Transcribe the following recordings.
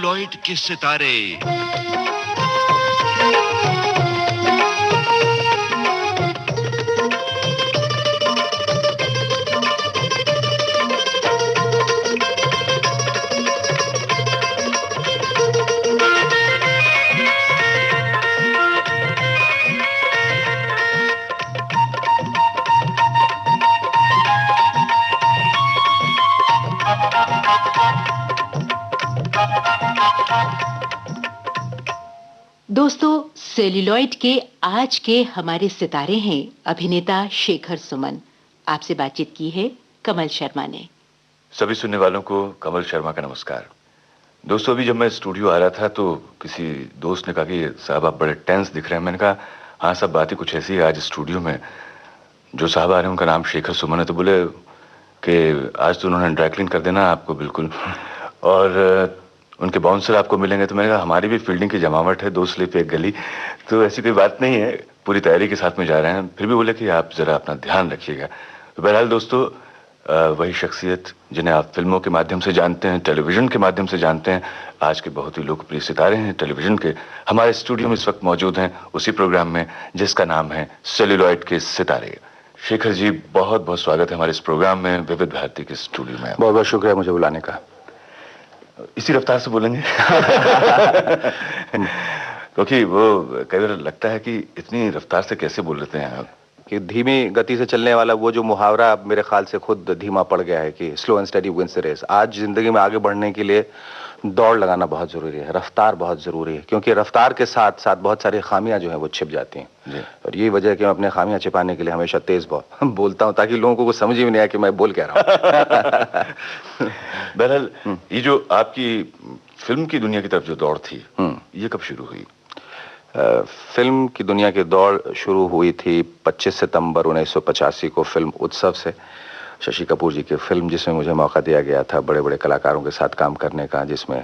Celluloid के सितारे। दोस्तों, सेल्यूलॉइड के आज के हमारे सितारे हैं अभिनेता शेखर सुमन। आपसे बातचीत की है कमल शर्मा ने। सभी सुनने वालों को कमल शर्मा का नमस्कार। दोस्तों, अभी जब मैं स्टूडियो आ रहा था तो किसी दोस्त ने कहा कि साहब आप बड़े टेंस दिख रहे हैं। मैंने कहा हाँ, सब बातें कुछ ऐसी है। आज स्टूडियो में जो साहब आ रहे हैं उनका नाम शेखर सुमन है, तो बोले कि आज तो उन्होंने ड्राई क्लीन कर देना आपको बिल्कुल, और उनके बाउंसर आपको मिलेंगे। तो मैंने कहा हमारी भी फील्डिंग की जमावट है, 2 स्लिप 1 गली, तो ऐसी कोई बात नहीं है, पूरी तैयारी के साथ में जा रहे हैं। फिर भी बोले कि आप ज़रा अपना ध्यान रखिएगा। तो बहरहाल दोस्तों, वही शख्सियत जिन्हें आप फिल्मों के माध्यम से जानते हैं, टेलीविज़न के माध्यम से जानते हैं, आज के बहुत ही लोकप्रिय सितारे हैं टेलीविज़न के, हमारे स्टूडियो में इस वक्त मौजूद हैं, उसी प्रोग्राम में जिसका नाम है सेल्यूलॉइड के सितारे। शेखर जी, बहुत बहुत स्वागत है हमारे इस प्रोग्राम में, विविध भारती के स्टूडियो में। बहुत बहुत शुक्रिया मुझे बुलाने का। इसी रफ्तार से बोलेंगे क्योंकि वो कई बार लगता है कि इतनी रफ्तार से कैसे बोल लेते हैं आप। कि धीमी गति से चलने वाला वो जो मुहावरा अब मेरे ख्याल से खुद धीमा पड़ गया है कि slow and steady wins the race. आज जिंदगी में आगे बढ़ने के लिए दौड़ लगाना बहुत जरूरी है, रफ्तार बहुत जरूरी है, क्योंकि रफ्तार के साथ साथ बहुत सारी खामियां जो हैं वो छिप जाती हैं। और यही वजह है कि मैं अपने खामियां छिपाने के लिए हमेशा तेज बोलता हूं, ताकि लोगों को कुछ समझ ही नहीं आया कि मैं बोल क्या रहा हूं। बहरहाल, ये जो आपकी फिल्म की दुनिया की तरफ जो दौड़ थी, ये कब शुरू हुई? फिल्म की दुनिया की दौड़ शुरू हुई थी 25 सितंबर 1985 को फिल्म उत्सव से। शशि कपूर जी की फिल्म, जिसमें मुझे मौका दिया गया था बड़े बड़े कलाकारों के साथ काम करने का, जिसमें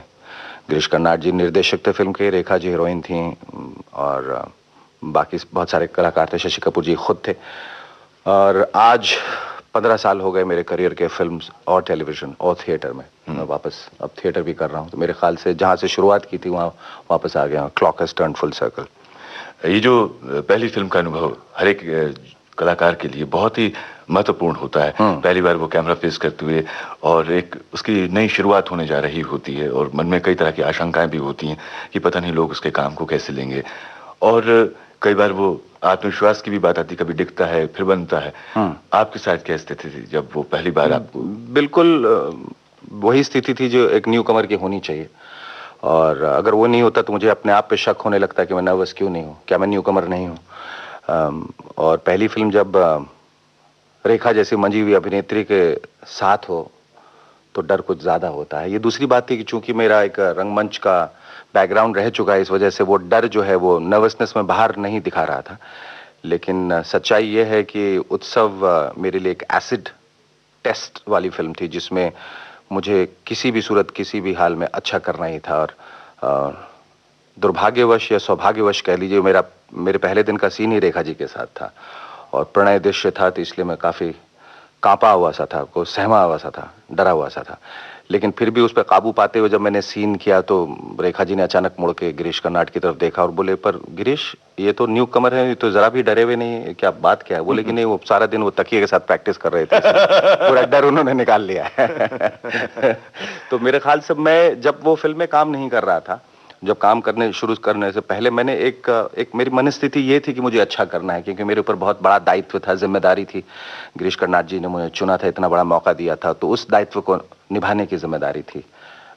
गिरीश कर्नाड जी निर्देशक थे फिल्म के, रेखा जी हीरोइन थी, और बाकी बहुत सारे कलाकार थे, शशि कपूर जी खुद थे। और आज 15 साल हो गए मेरे करियर के फिल्म और टेलीविज़न और थिएटर में। मैं वापस अब थिएटर भी कर रहा हूँ, तो मेरे ख्याल से जहाँ से शुरुआत की थी वहाँ वापस आ गया। Clock has turned full circle. ये जो पहली फिल्म का अनुभव हर एक कलाकार के लिए बहुत ही महत्वपूर्ण होता है। पहली बार वो कैमरा फेस करते हुए और एक उसकी नई शुरुआत होने जा रही होती है, और मन में कई तरह की आशंकाएं भी होती हैं कि पता नहीं लोग उसके काम को कैसे लेंगे, और कई बार वो आत्मविश्वास की भी बात आती, कभी दिखता है फिर बनता है। आपके साथ क्या स्थिति थी जब वो पहली बार आपको? बिल्कुल वही स्थिति थी जो एक न्यू कमर की होनी चाहिए, और अगर वो नहीं होता तो मुझे अपने आप पे शक होने लगता कि मैं नर्वस क्यों नहीं हूँ, क्या मैं न्यू कमर नहीं हूँ। और पहली फिल्म जब रेखा जैसी मंजी हुई अभिनेत्री के साथ हो तो डर कुछ ज़्यादा होता है। ये दूसरी बात थी कि चूंकि मेरा एक रंगमंच का बैकग्राउंड रह चुका है, इस वजह से वो डर जो है वो नर्वसनेस में बाहर नहीं दिखा रहा था। लेकिन सच्चाई ये है कि उत्सव मेरे लिए एक एसिड टेस्ट वाली फिल्म थी, जिसमें मुझे किसी भी सूरत किसी भी हाल में अच्छा करना ही था। और दुर्भाग्यवश या सौभाग्यवश कह लीजिए, मेरे पहले दिन का सीन ही रेखा जी के साथ था, और प्रणय दृश्य था, तो इसलिए मैं काफ़ी कांपा हुआ सा था, को सहमा हुआ सा था, डरा हुआ सा था। लेकिन फिर भी उस पर काबू पाते हुए जब मैंने सीन किया तो रेखा जी ने अचानक मुड़ के गिरीश कर्नाड की तरफ देखा और बोले, पर गिरीश ये तो न्यू कमर है, ये तो जरा भी डरे हुए नहीं है, क्या बात क्या है? बोले कि नहीं, वो सारा दिन वो तकिए के साथ प्रैक्टिस कर रहे थे, पूरा डर उन्होंने निकाल लिया है। तो मेरे ख्याल से मैं जब वो फिल्म में काम नहीं कर रहा था, जब काम शुरू करने से पहले मैंने एक मेरी मनस्थिति ये थी कि मुझे अच्छा करना है, क्योंकि मेरे ऊपर बहुत बड़ा दायित्व था, जिम्मेदारी थी। गिरीश कर्नाड जी ने मुझे चुना था, इतना बड़ा मौका दिया था, तो उस दायित्व को निभाने की जिम्मेदारी थी।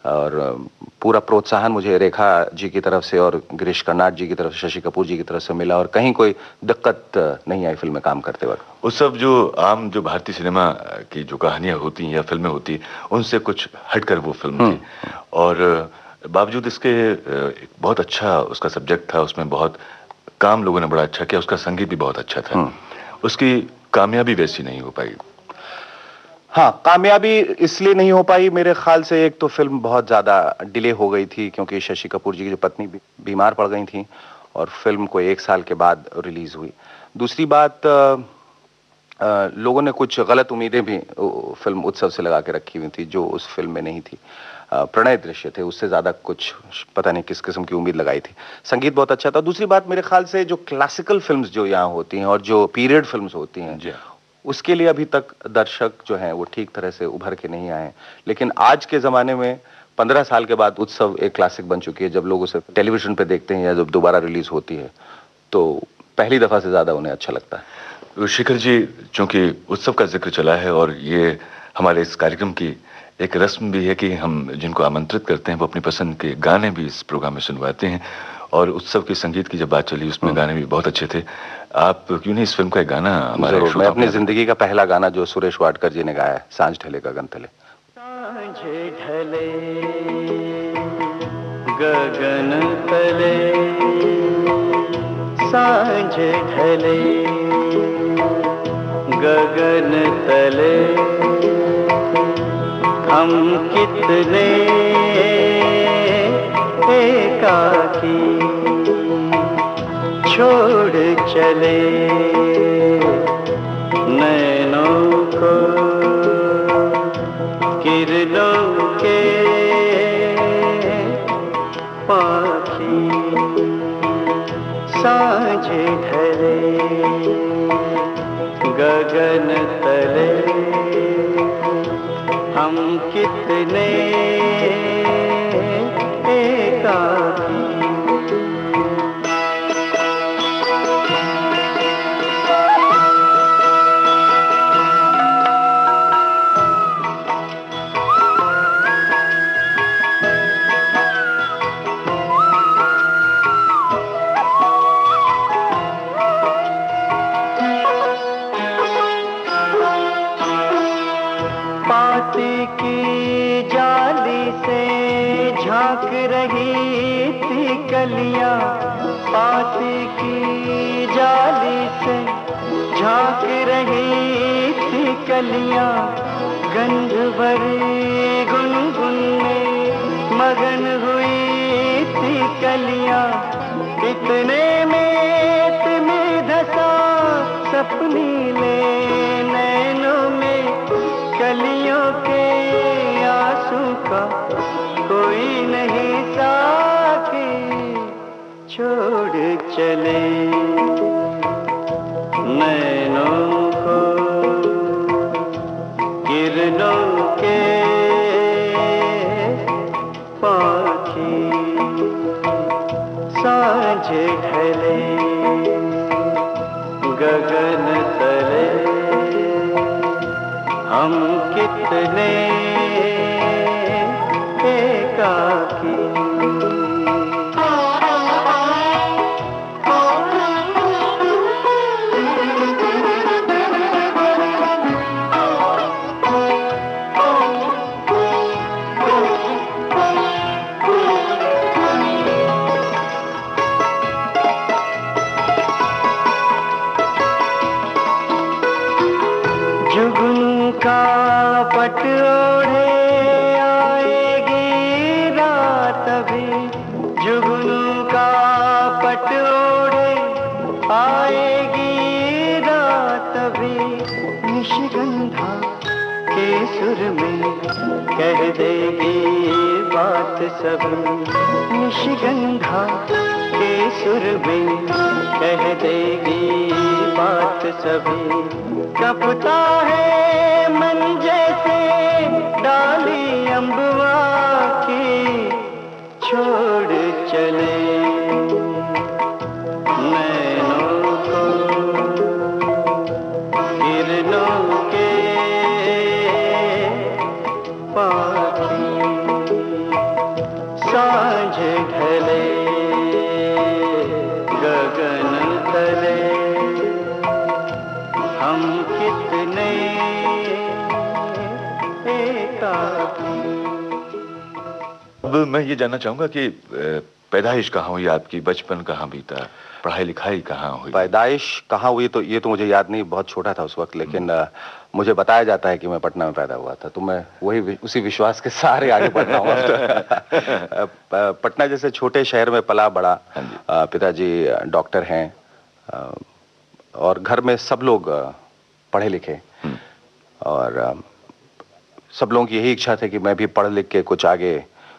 और पूरा प्रोत्साहन मुझे रेखा जी की तरफ से और गिरीश कर्नाड जी की तरफ से, शशि कपूर जी की तरफ से मिला, और कहीं कोई दिक्कत नहीं आई फिल्म में काम करते वक्त। उस सब जो आम जो भारतीय सिनेमा की जो कहानियां होती या फिल्में होती, उनसे कुछ हटकर वो फिल्म थी, और बावजूद इसके बहुत अच्छा उसका सब्जेक्ट था, उसमें बहुत काम लोगों ने बड़ा अच्छा किया, उसका संगीत भी बहुत अच्छा था। उसकी कामयाबी वैसी नहीं हो पाई। हाँ, कामयाबी इसलिए नहीं हो पाई मेरे ख्याल से, एक तो फिल्म बहुत ज़्यादा डिले हो गई थी, क्योंकि शशि कपूर जी की जो पत्नी बीमार पड़ गई थी, और फिल्म को 1 साल के बाद रिलीज़ हुई। दूसरी बात, लोगों ने कुछ गलत उम्मीदें भी फिल्म उत्सव से लगा के रखी हुई थी, जो उस फिल्म में नहीं थी। प्रणय दृश्य थे, उससे ज्यादा कुछ पता नहीं किस किस्म की उम्मीद लगाई थी। संगीत बहुत अच्छा था। दूसरी बात, मेरे ख्याल से जो क्लासिकल फिल्म्स जो यहाँ होती हैं और जो पीरियड फिल्म्स होती हैं, उसके लिए अभी तक दर्शक जो हैं वो ठीक तरह से उभर के नहीं आए। लेकिन आज के ज़माने में 15 साल के बाद उत्सव एक क्लासिक बन चुकी है। जब लोग उसे टेलीविजन पे देखते हैं या जब दोबारा रिलीज होती है तो पहली दफ़ा से ज़्यादा उन्हें अच्छा लगता है। शेखर जी, चूंकि उत्सव का जिक्र चला है और ये हमारे इस कार्यक्रम की एक रस्म भी है कि हम जिनको आमंत्रित करते हैं वो अपनी पसंद के गाने भी इस प्रोग्राम में सुनवाते हैं, और उत्सव के संगीत की जब बात चली उसमें गाने भी बहुत अच्छे थे। आप क्यों नहीं इस फिल्म का एक गाना हमारे जरूर, मैं अपनी जिंदगी का पहला गाना जो सुरेश वाडकर जी ने गाया है, सांझ ढले गगन तले। सांझ ढले गगन तले, सांझ ढले गगन तले, हम कितने एकाकी छोड़ चले नैनों को किरणों के पाखी। सांझ ढले गगन तले, हम कितने एकाकी। की जाली से झांक रही थी कलियां, पाती की जाली से झांक रही थी कलियां, गंध भरी गुनगुन में मगन हुई थी कलियां। इतने में तुम्हें धसा सपनी ले नैनों में, कलियों के आंसू का कोई नहीं साकी छोड़ चले नैनों को किरणों के पाखी। सांझ ढले गगन तले, हम कितने एकाकी। जुगनू का पट ओढ़े आएगी रात अभी, जुगनू का पट ओढ़े आएगी रात अभी। निशिगंधा के सुर में कह देगी बात सभी, निशिगंधा के सुर में कह देगी बात सभी। कपता है मन जैसे डाली अम्बुआ की, छोड़ चले नैनों को किरणों के पाखी। सांझ ढले गगन तले, हम कितने एकाकी। अब मैं ये जानना चाहूंगा कि पैदाइश कहाँ हुई आपकी, बचपन कहाँ बीता, पढ़ाई लिखाई कहाँ हुई? पैदाइश कहाँ हुई तो ये तो मुझे याद नहीं, बहुत छोटा था उस वक्त, लेकिन मुझे बताया जाता है कि मैं पटना में पैदा हुआ था, तो मैं वही उसी विश्वास के सहारे आगे बढ़ रहा हूँ। पटना जैसे छोटे शहर में पला बड़ा, पिताजी डॉक्टर हैं और घर में सब लोग पढ़े लिखे, और सब लोगों की यही इच्छा थी कि मैं भी पढ़ लिख के कुछ आगे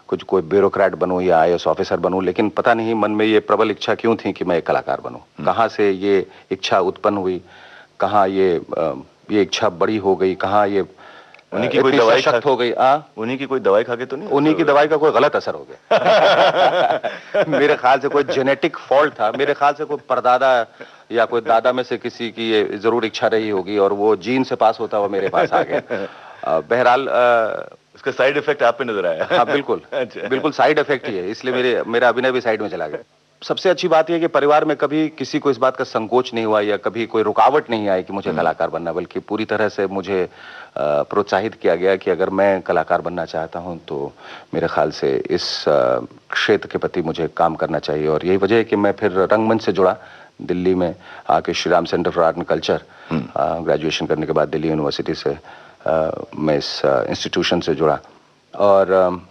कुछ कोई ब्यूरोक्रेट बनूं या आईएएस ऑफिसर बनूं, लेकिन पता नहीं मन में ये प्रबल इच्छा क्यों थी कि मैं एक कलाकार बनूं। कहाँ से ये इच्छा उत्पन्न हुई, कहाँ ये इच्छा बड़ी हो गई, कहाँ ये उन्हीं की कोई दवाई सशक्त हो गई। उन्हीं की कोई दवाई खा के तो नहीं? उन्हीं की दवाई का कोई गलत असर हो गया। मेरे ख्याल से कोई जेनेटिक फॉल्ट था, मेरे ख्याल से कोई परदादा या कोई दादा में से किसी की ये जरूर इच्छा रही होगी और वो जीन से पास होता हुआ मेरे पास आ गया। बहरहाल इसका साइड इफेक्ट आप पे नजर आया? हाँ बिल्कुल। अच्छा। बिल्कुल साइड इफेक्ट ही है, इसलिए मेरा अभिनय भी साइड में चला गया। सबसे अच्छी बात यह है कि परिवार में कभी किसी को इस बात का संकोच नहीं हुआ या कभी कोई रुकावट नहीं आई कि मुझे कलाकार बनना, बल्कि पूरी तरह से मुझे प्रोत्साहित किया गया कि अगर मैं कलाकार बनना चाहता हूं तो मेरे ख्याल से इस क्षेत्र के प्रति मुझे काम करना चाहिए। और यही वजह है कि मैं फिर रंगमंच से जुड़ा, दिल्ली में आके Shri Ram centre for art and culture graduation करने के बाद दिल्ली यूनिवर्सिटी से मैं इस इंस्टीट्यूशन से जुड़ा। और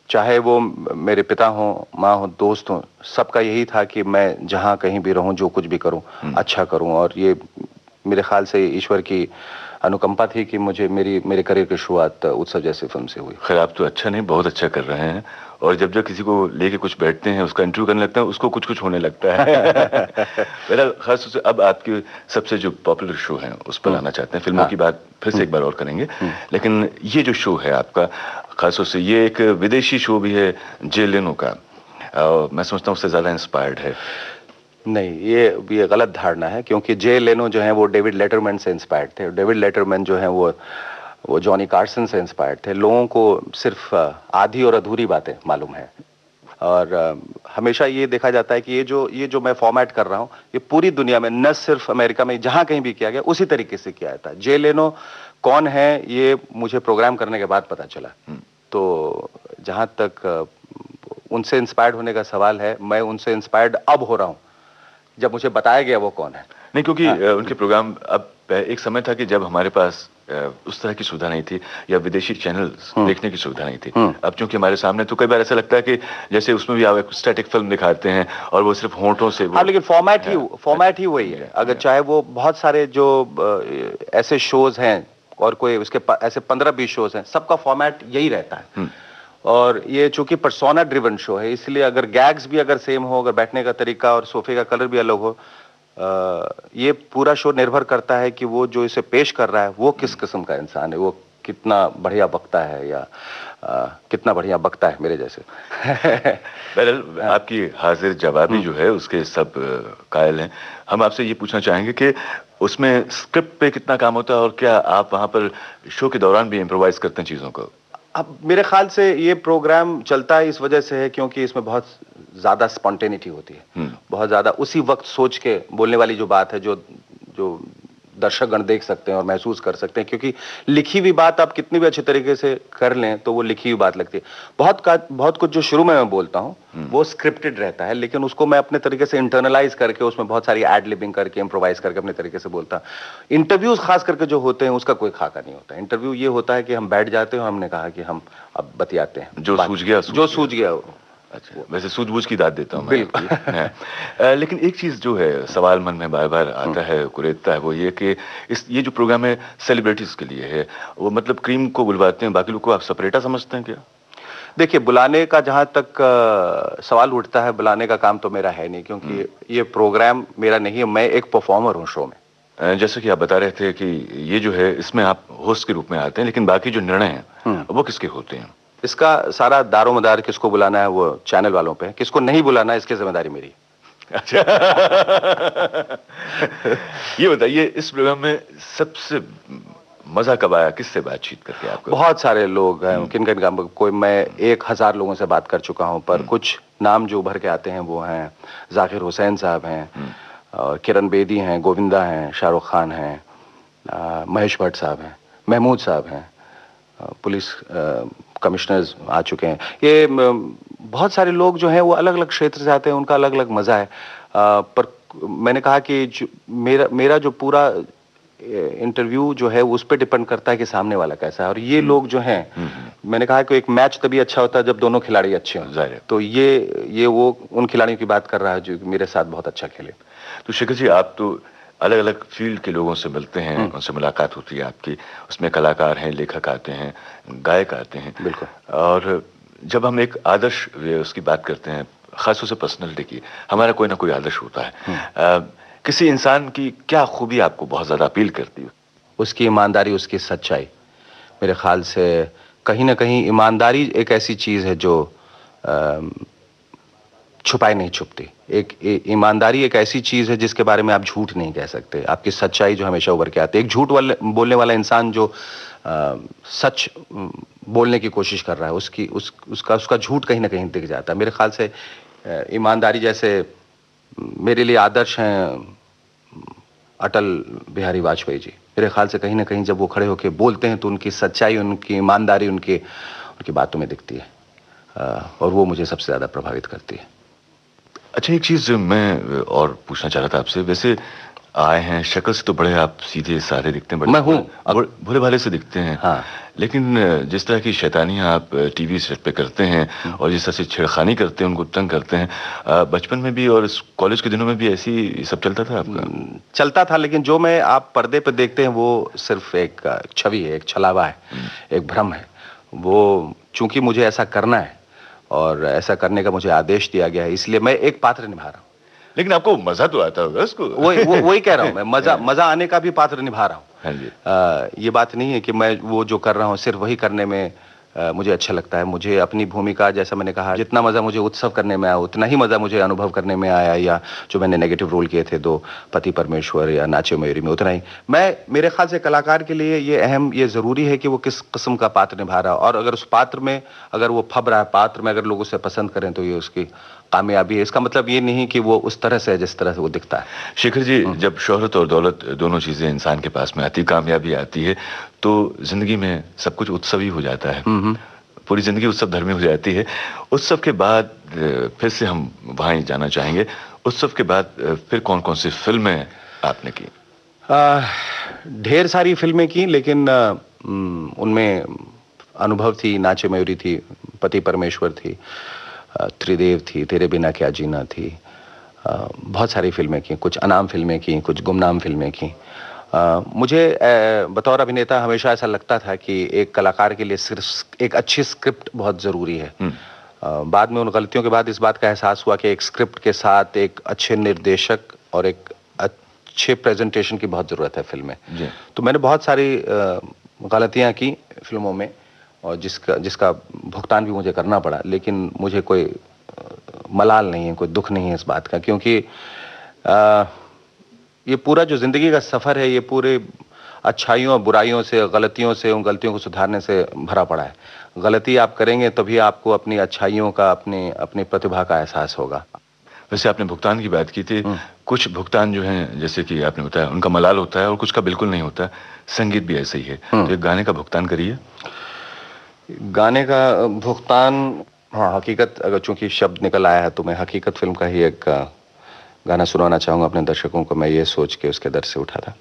चाहे वो मेरे पिता हों, माँ हो, दोस्त हों, सबका यही था कि मैं जहाँ कहीं भी रहूं, जो कुछ भी करूं, अच्छा करूं। और ये मेरे ख्याल से ईश्वर की अनुकंपा थी कि मेरे करियर की शुरुआत उत्सव जैसी फिल्म से हुई। खैर आप तो अच्छा नहीं, बहुत अच्छा कर रहे हैं। और जब किसी को लेके कुछ बैठते हैं, उसका इंटरव्यू करने लगता है, उसको कुछ कुछ होने लगता है। मेरा खास तौर से अब आपके सबसे जो पॉपुलर शो है उस पर आना चाहते हैं। फिल्मों की बात फिर से एक बार और करेंगे, लेकिन ये जो शो है आपका, खास तौर से ये एक विदेशी शो भी है, जे लेनो का। मैं समझता हूँ उससे ज्यादा इंस्पायर्ड है। नहीं, ये गलत धारणा है, क्योंकि जे लेनो जो है वो डेविड लेटरमैन से इंस्पायर्ड थे। डेविड लेटरमैन जो है वो जॉनी कार्सन से इंस्पायर्ड थे। लोगों को सिर्फ आधी और अधूरी बातें मालूम है। और हमेशा ये देखा जाता है कि ये जो मैं फॉर्मेट कर रहा हूँ, ये पूरी दुनिया में, न सिर्फ अमेरिका में, जहां कहीं भी किया गया उसी तरीके से किया जाता है। जे लेनो कौन है ये मुझे प्रोग्राम करने के बाद पता चला। तो जहां तक उनसे इंस्पायर्ड होने का सवाल है, मैं उनसे इंस्पायर्ड अब हो रहा हूं जब मुझे बताया गया वो कौन है। नहीं, क्योंकि उनके प्रोग्राम, अब एक समय था कि जब हमारे पास उस तरह की सुविधा नहीं थी या विदेशी चैनल्स देखने की सुविधा नहीं थी। अब चूंकि हमारे सामने, तो कई बार ऐसा लगता है कि जैसे उसमें भी आप स्टैटिक फिल्म दिखाते हैं और वो सिर्फ होंठों से हाँ, लेकिन फॉर्मेट ही वही है। अगर चाहे वो बहुत सारे जो ऐसे शोज हैं और कोई उसके ऐसे 15-20 शोज हैं, सबका फॉर्मेट यही रहता है। और ये चूंकि पर्सोना ड्रिवन शो है, इसलिए अगर गैग्स भी अगर सेम हो, अगर बैठने का तरीका और सोफे का कलर भी अलग हो, ये पूरा शो निर्भर करता है कि वो जो इसे पेश कर रहा है वो किस किस्म का इंसान है, वो कितना बढ़िया बकता है या कितना बढ़िया बकता है मेरे जैसे। बहरहाल आपकी हाजिर जवाबी जो है उसके सब कायल हैं। हम आपसे ये पूछना चाहेंगे कि उसमें स्क्रिप्ट पे कितना काम होता है और क्या आप वहां पर शो के दौरान भी इम्प्रोवाइज करते हैं चीजों को? अब मेरे ख्याल से ये प्रोग्राम चलता है इस वजह से है क्योंकि इसमें बहुत ज्यादा स्पॉन्टेनिटी होती है, बहुत ज्यादा उसी वक्त सोच के बोलने वाली जो बात है, जो दर्शकगण देख सकते हैं और महसूस कर सकते हैं। क्योंकि लिखी हुई बात आप कितनी भी अच्छे तरीके से कर लें तो वो लिखी हुई बात लगती है। बहुत कुछ जो शुरू में मैं बोलता हूँ वो स्क्रिप्टेड रहता है, लेकिन उसको मैं अपने तरीके से इंटरनलाइज करके उसमें बहुत सारी एड लिबिंग करके इम्प्रोवाइज करके अपने तरीके से बोलता हूँ। इंटरव्यूज खास करके जो होते हैं उसका कोई खाका नहीं होता। इंटरव्यू ये होता है कि हम बैठ जाते हैं, हमने कहा कि हम अब बतियाते हैं, जो सूझ गया। अच्छा, वैसे सूझबूझ की दाद देता हूँ बिल्कुल। लेकिन एक चीज जो है सवाल मन में बार बार आता है, कुरेदता है, वो ये कि ये जो प्रोग्राम है सेलिब्रिटीज के लिए है, वो मतलब क्रीम को बुलवाते हैं, बाकी लोग को आप सेपरेटा समझते हैं क्या? देखिए, बुलाने का जहां तक सवाल उठता है, बुलाने का काम तो मेरा है नहीं, क्योंकि ये प्रोग्राम मेरा नहीं है, मैं एक परफॉर्मर हूँ शो में। जैसे कि आप बता रहे थे कि ये जो है इसमें आप होस्ट के रूप में आते हैं, लेकिन बाकी जो निर्णय हैं वो किसके होते हैं? इसका सारा दारोमदार किसको बुलाना है वो चैनल वालों पे है, किसको नहीं बुलाना है इसकी जिम्मेदारी मेरी। अच्छा। ये बताइए, इस प्रोग्राम में सबसे मजा कब आया, किससे बातचीत करके आपको? बहुत सारे लोग हैं, किन किन का कोई, मैं 1000 लोगों से बात कर चुका हूं, पर कुछ नाम जो उभर के आते हैं वो हैं जाकिर हुसैन साहब हैं, किरण बेदी हैं, गोविंदा हैं, शाहरुख खान हैं, महेश भट्ट साहब हैं, महमूद साहब हैं, पुलिस कमिश्नर्स आ चुके हैं। ये बहुत सारे लोग जो हैं वो अलग अलग क्षेत्र से आते हैं, उनका अलग अलग मजा है। पर मैंने कहा कि मेरा जो पूरा इंटरव्यू जो है उस पर डिपेंड करता है कि सामने वाला कैसा है। और ये लोग जो हैं, मैंने कहा कि एक मैच तभी अच्छा होता है जब दोनों खिलाड़ी अच्छे हों। तो ये वो उन खिलाड़ियों की बात कर रहा है जो मेरे साथ बहुत अच्छा खेले। तो शेखर जी, आप तो अलग अलग फील्ड के लोगों से मिलते हैं, उनसे मुलाकात होती है आपकी, उसमें कलाकार हैं, लेखक आते हैं, गायक आते हैं। बिल्कुल। और जब हम एक आदर्श उसकी बात करते हैं, खासतौर से पर्सनैलिटी की, हमारा कोई ना कोई आदर्श होता है। किसी इंसान की क्या खूबी आपको बहुत ज्यादा अपील करती है? उसकी ईमानदारी, उसकी सच्चाई। मेरे ख्याल से कहीं ना कहीं ईमानदारी एक ऐसी चीज है जो छुपाई नहीं छुपती। ईमानदारी एक ऐसी चीज है जिसके बारे में आप झूठ नहीं कह सकते। आपकी सच्चाई जो हमेशा उभर के आती है। एक झूठ बोलने वाला इंसान जो सच बोलने की कोशिश कर रहा है, उसका झूठ कहीं ना कहीं दिख जाता है। मेरे ख्याल से ईमानदारी जैसे मेरे लिए आदर्श हैं अटल बिहारी वाजपेयी जी। मेरे ख्याल से कहीं ना कहीं जब वो खड़े होकर बोलते हैं तो उनकी सच्चाई, उनकी ईमानदारी उनकी बातों में दिखती है, और वो मुझे सबसे ज्यादा प्रभावित करती है। अच्छा, एक चीज मैं और पूछना चाह रहा था आपसे। वैसे आए हैं, शक्ल से तो बड़े आप सीधे साधे दिखते हैं, बड़े मैं हूँ, भोले भाले से दिखते हैं। हाँ। लेकिन जिस तरह की शैतानियां आप टीवी सेट पे करते हैं और जिस तरह से छेड़खानी करते हैं, उनको तंग करते हैं, बचपन में भी और कॉलेज के दिनों में भी ऐसी सब चलता था आपका? चलता था, लेकिन जो मैं आप पर्दे पे देखते हैं वो सिर्फ एक छवि है, एक छलावा है, एक भ्रम है। वो चूंकि मुझे ऐसा करना है और ऐसा करने का मुझे आदेश दिया गया है, इसलिए मैं एक पात्र निभा रहा हूँ। लेकिन आपको मजा तो आता होगा उसको? वही कह रहा हूँ मैं, मजा आने का भी पात्र निभा रहा हूँ। हाँ जी। ये बात नहीं है कि मैं वो जो कर रहा हूँ सिर्फ वही करने में मुझे अच्छा लगता है। मुझे अपनी भूमिका, जैसा मैंने कहा, जितना मजा मुझे उत्सव करने में आया उतना ही मजा मुझे अनुभव करने में आया, या जो मैंने नेगेटिव रोल किए थे 2 पति परमेश्वर या नाचे मयूरी में, उतना ही। मेरे ख्याल से कलाकार के लिए ये जरूरी है कि वो किस किस्म का पात्र निभा रहा है, और अगर उस पात्र में अगर वो फब रहा है, पात्र में अगर लोग उसे पसंद करें तो ये उसकी कामयाबी है। इसका मतलब ये नहीं कि वो उस तरह से है जिस तरह से वो दिखता है। शेखर जी, जब शोहरत और दौलत दोनों चीजें इंसान के पास में आती, कामयाबी आती है, तो जिंदगी में सब कुछ उत्सव ही हो जाता है। पूरी जिंदगी उत्सव धर्मी हो जाती है। उत्सव के बाद फिर से हम वहां ही जाना चाहेंगे। उत्सव के बाद फिर कौन कौन सी फिल्में आपने की? ढेर सारी फिल्में की, लेकिन उनमें अनुभव थी, नाचे मयूरी थी, पति परमेश्वर थी, त्रिदेव थी, तेरे बिना क्या जीना थी। बहुत सारी फिल्में की, कुछ अनाम फिल्में की, कुछ गुमनाम फिल्में की। मुझे बतौर अभिनेता हमेशा ऐसा लगता था कि एक कलाकार के लिए सिर्फ एक अच्छी स्क्रिप्ट बहुत जरूरी है। बाद में उन गलतियों के बाद इस बात का एहसास हुआ कि एक स्क्रिप्ट के साथ एक अच्छे निर्देशक और एक अच्छे प्रेजेंटेशन की बहुत जरूरत है फिल्म में। तो मैंने बहुत सारी गलतियां की फिल्मों में, और जिसका भुगतान भी मुझे करना पड़ा, लेकिन मुझे कोई मलाल नहीं है, कोई दुख नहीं है इस बात का, क्योंकि ये पूरा जो जिंदगी का सफर है, ये पूरे अच्छाइयों और बुराइयों से, गलतियों से, उन गलतियों को सुधारने से भरा पड़ा है। गलती आप करेंगे तभी आपको अपनी अच्छाइयों का, अपनी प्रतिभा का एहसास होगा। वैसे आपने भुगतान की बात की थी। कुछ भुगतान जो हैं, जैसे कि आपने बताया, उनका मलाल होता है और कुछ का बिल्कुल नहीं होता। संगीत भी ऐसे ही है। तो एक गाने का भुगतान करिए। गाने का भुगतान, हाँ, हकीकत, अगर चूंकि शब्द निकल आया है तो मैं हकीकत फिल्म का ही एक गाना सुनाना चाहूंगा अपने दर्शकों को। मैं ये सोच के उसके दर से उठा था।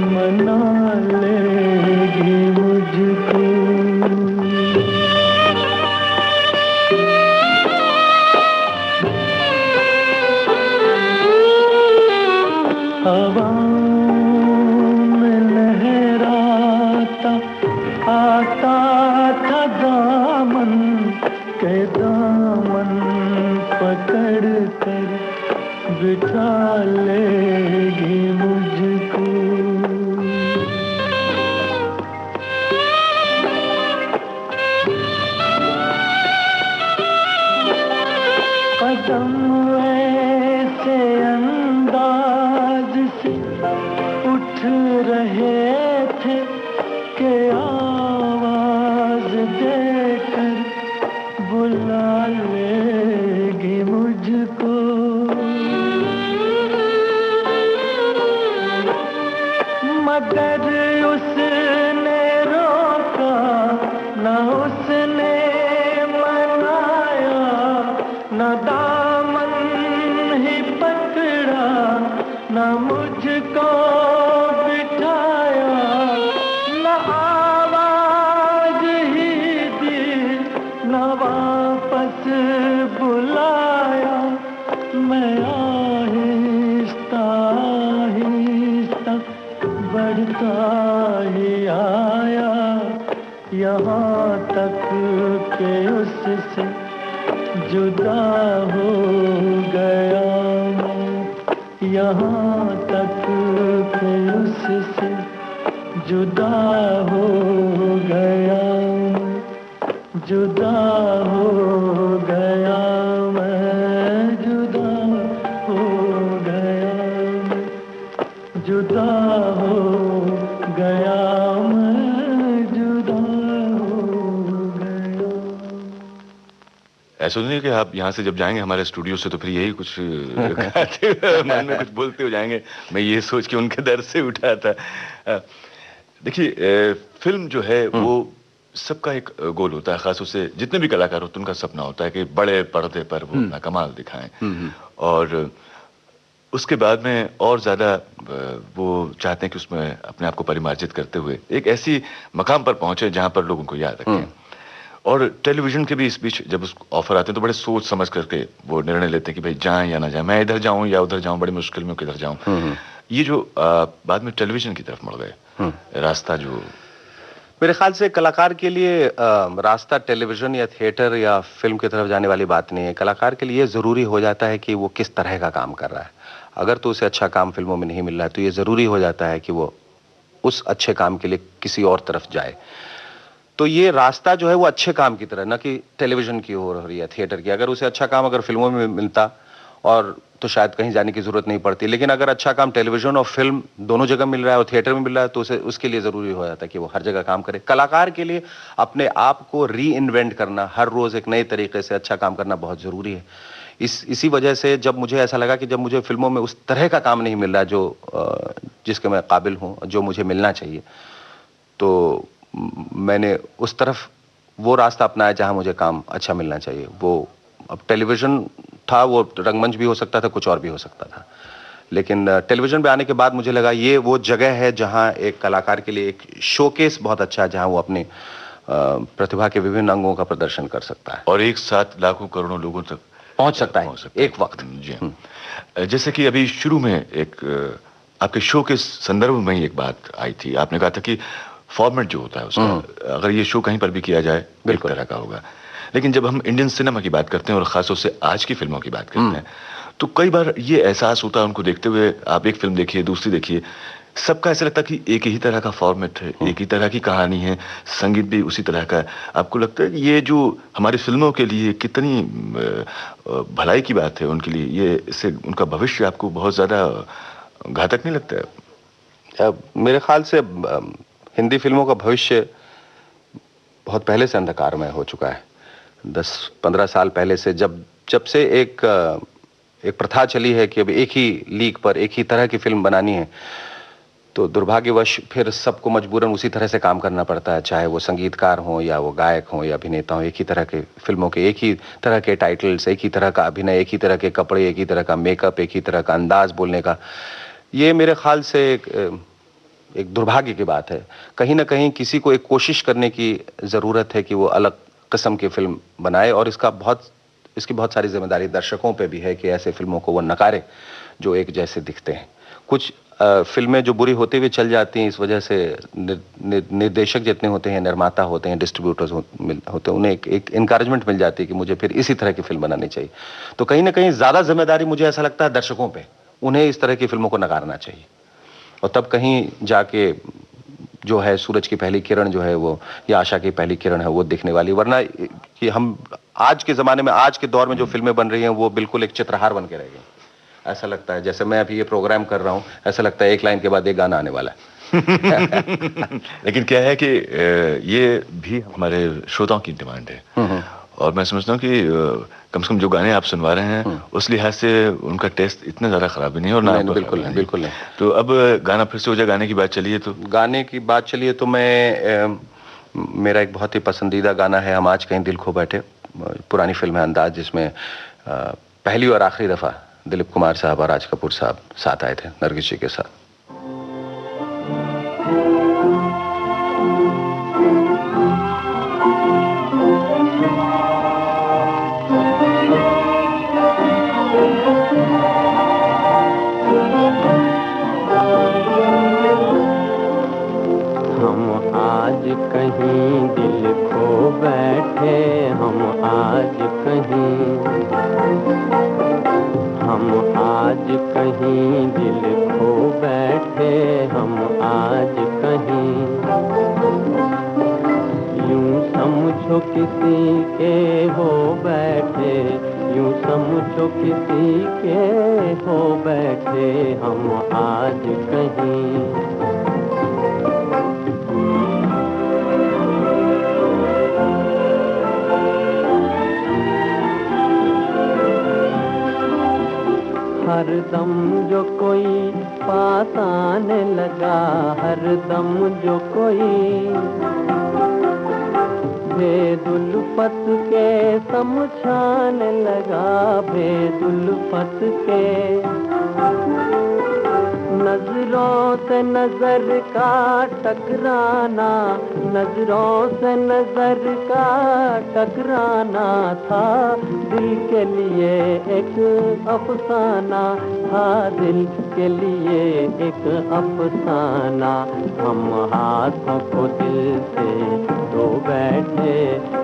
मना लेगी मुझको, हवा में लहराता आता था दामन के, दामन पकड़ कर बिठा लेगी मुझको। कदम ऐसे अंदाज से उठ रहे थे कि आवाज देकर बुला लेगी मुझको। मगर उसने रोका न, उसने मनाया न, दामन ही पकड़ा न, मुझको बिठाया न, आवाज ही दी न, वापस बुलाया मैं आहिस्ता आहिस्ता बढ़ता ही आया, यहाँ तक के उससे जुदा हो गया मैं, यहाँ तक के उससे जुदा हो गया मैं, जुदा हो गया मैं, जुदा हो गया मैं, जुदा हो गया मैं, जुदा हो गया। ऐसा नहीं कि आप यहाँ से जब जाएंगे हमारे स्टूडियो से तो फिर यही कुछ गाते हुए, मन में कुछ बोलते हो जाएंगे, मैं ये सोच के उनके दर से उठा था। देखिए, फिल्म जो है वो सबका एक गोल होता है, खास उससे जितने भी कलाकार होते हैं उनका सपना होता है कि बड़े पर्दे पर वो अपना कमाल दिखाएं, और उसके बाद में और ज्यादा वो चाहते हैं कि उसमें अपने आप को परिमार्जित करते हुए एक ऐसी मकाम पर पहुंचे जहां पर लोग उनको याद रखें। और टेलीविजन के भी इस बीच जब उस ऑफर आते हैं तो बड़े सोच समझ करके वो निर्णय लेते हैं कि भाई जाएं या ना जाएं, मैं इधर जाऊं या उधर जाऊं, बड़ी मुश्किल में किधर जाऊं। ये जो बाद में टेलीविजन की तरफ मुड़ गए, रास्ता जो मेरे ख्याल से कलाकार के लिए रास्ता टेलीविजन या थिएटर या फिल्म की तरफ जाने वाली बात नहीं है। कलाकार के लिए जरूरी हो जाता है कि वो किस तरह का काम कर रहा है। अगर तो उसे अच्छा काम फिल्मों में नहीं मिल रहा है तो ये जरूरी हो जाता है कि वो उस अच्छे काम के लिए किसी और तरफ जाए। तो ये रास्ता जो है वो अच्छे काम की तरह, न कि टेलीविजन की ओर या थिएटर की। अगर उसे अच्छा काम अगर फिल्मों में मिलता और तो शायद कहीं जाने की जरूरत नहीं पड़ती, लेकिन अगर अच्छा काम टेलीविजन और फिल्म दोनों जगह मिल रहा है और थिएटर में मिल रहा है तो उसे उसके लिए जरूरी हो जाता है कि वो हर जगह काम करे। कलाकार के लिए अपने आप को री इन्वेंट करना, हर रोज एक नए तरीके से अच्छा काम करना बहुत जरूरी है। इसी वजह से जब मुझे ऐसा लगा कि जब मुझे फिल्मों में उस तरह का काम नहीं मिल रहा जो जिसके मैं काबिल हूं, जो मुझे मिलना चाहिए, तो मैंने उस तरफ वो रास्ता अपनाया जहां मुझे काम अच्छा मिलना चाहिए। वो अब टेलीविजन था, वो रंगमंच भी हो सकता था, कुछ और भी हो सकता था, लेकिन टेलीविजन पे आने के बाद मुझे लगा ये वो जगह है जहां एक कलाकार के लिए एक शोकेस बहुत अच्छा है, जहां वो अपनी प्रतिभा के विभिन्न अंगों का प्रदर्शन कर सकता है और एक साथ लाखों करोड़ों लोगों तक पहुंच सकता है एक वक्त। जी, जैसे कि अभी शुरू में एक आपके शो के संदर्भ में ही एक बात आई थी, आपने कहा था कि फॉर्मेट जो होता है उसका, अगर ये शो कहीं पर भी किया जाए एक तरह का होगा। लेकिन जब हम इंडियन सिनेमा की बात करते हैं और खासतौर से आज की फिल्मों की बात करते हैं तो कई बार ये एहसास होता है उनको देखते हुए, आप एक फिल्म देखिए दूसरी देखिए, सबका ऐसा लगता है कि एक ही तरह का फॉर्मेट है, एक ही तरह की कहानी है, संगीत भी उसी तरह का है। आपको लगता है कि ये जो हमारी फिल्मों के लिए कितनी भलाई की बात है उनके लिए, ये इससे उनका भविष्य आपको बहुत ज्यादा घातक नहीं लगता है? मेरे ख्याल से हिंदी फिल्मों का भविष्य बहुत पहले से अंधकारमय हो चुका है। 10-15 साल पहले से जब से एक प्रथा चली है कि अब एक ही लीग पर एक ही तरह की फिल्म बनानी है, तो दुर्भाग्यवश फिर सबको मजबूरन उसी तरह से काम करना पड़ता है, चाहे वो संगीतकार हों या वो गायक हों या अभिनेता हों। एक ही तरह के फिल्मों के, एक ही तरह के टाइटल्स, एक ही तरह का अभिनय, एक ही तरह के कपड़े, एक ही तरह का मेकअप, एक ही तरह का अंदाज बोलने का। ये मेरे ख्याल से एक दुर्भाग्य की बात है। कहीं ना कहीं किसी को एक कोशिश करने की ज़रूरत है कि वो अलग किस्म की फिल्म बनाए, और इसकी बहुत सारी जिम्मेदारी दर्शकों पे भी है कि ऐसे फिल्मों को वो नकारे जो एक जैसे दिखते हैं। कुछ फिल्में जो बुरी होती हुई चल जाती हैं इस वजह से निर्देशक जितने होते हैं, निर्माता होते हैं, डिस्ट्रीब्यूटर्स होते हैं, उन्हें एक इनकरेजमेंट मिल जाती है कि मुझे फिर इसी तरह की फिल्म बनानी चाहिए। तो कहीं ना कहीं ज़्यादा जिम्मेदारी मुझे ऐसा लगता है दर्शकों पर, उन्हें इस तरह की फिल्मों को नकारना चाहिए, और तब कहीं जाके जो है सूरज की पहली किरण जो है वो, या आशा की पहली किरण है, वो दिखने वाली। वरना कि हम आज के ज़माने में, आज के दौर में जो फिल्में बन रही हैं वो बिल्कुल एक चित्रहार बन के रह गई। ऐसा लगता है जैसे मैं अभी ये प्रोग्राम कर रहा हूँ, ऐसा लगता है एक लाइन के बाद एक गाना आने वाला है। लेकिन क्या है कि ये भी हमारे श्रोताओं की डिमांड है, और मैं समझता हूँ कि कम से कम जो गाने आप सुनवा रहे हैं उस लिहाज से उनका टेस्ट इतना ज़्यादा ख़राब भी नहीं है, और ना बिल्कुल नहीं, बिल्कुल नहीं। तो अब गाना फिर से हो जाए, गाने की बात चलिए तो मेरा एक बहुत ही पसंदीदा गाना है, हम आज कहीं दिल खो बैठे। पुरानी फिल्म है अंदाज, जिसमें पहली और आखिरी दफ़ा दिलीप कुमार साहब और राज कपूर साहब साथ आए थे नरगिस जी के साथ। कहीं दिल खो बैठे हम आज कहीं, हम आज कहीं दिल खो बैठे हम आज कहीं। यूं समझो किसी के हो बैठे, यूं समझो किसी के हो बैठे हम आज कहीं। हर दम जो कोई पास आने लगा, हर दम जो कोई बेदुल्फत के समझाने लगा, बेदुल्फत के नजरों से नजर का टकराना, नजरों से नजर का टकराना था दिल के लिए एक अफसाना, था दिल के लिए एक अफसाना। हम हाथों को दिल से धो बैठे,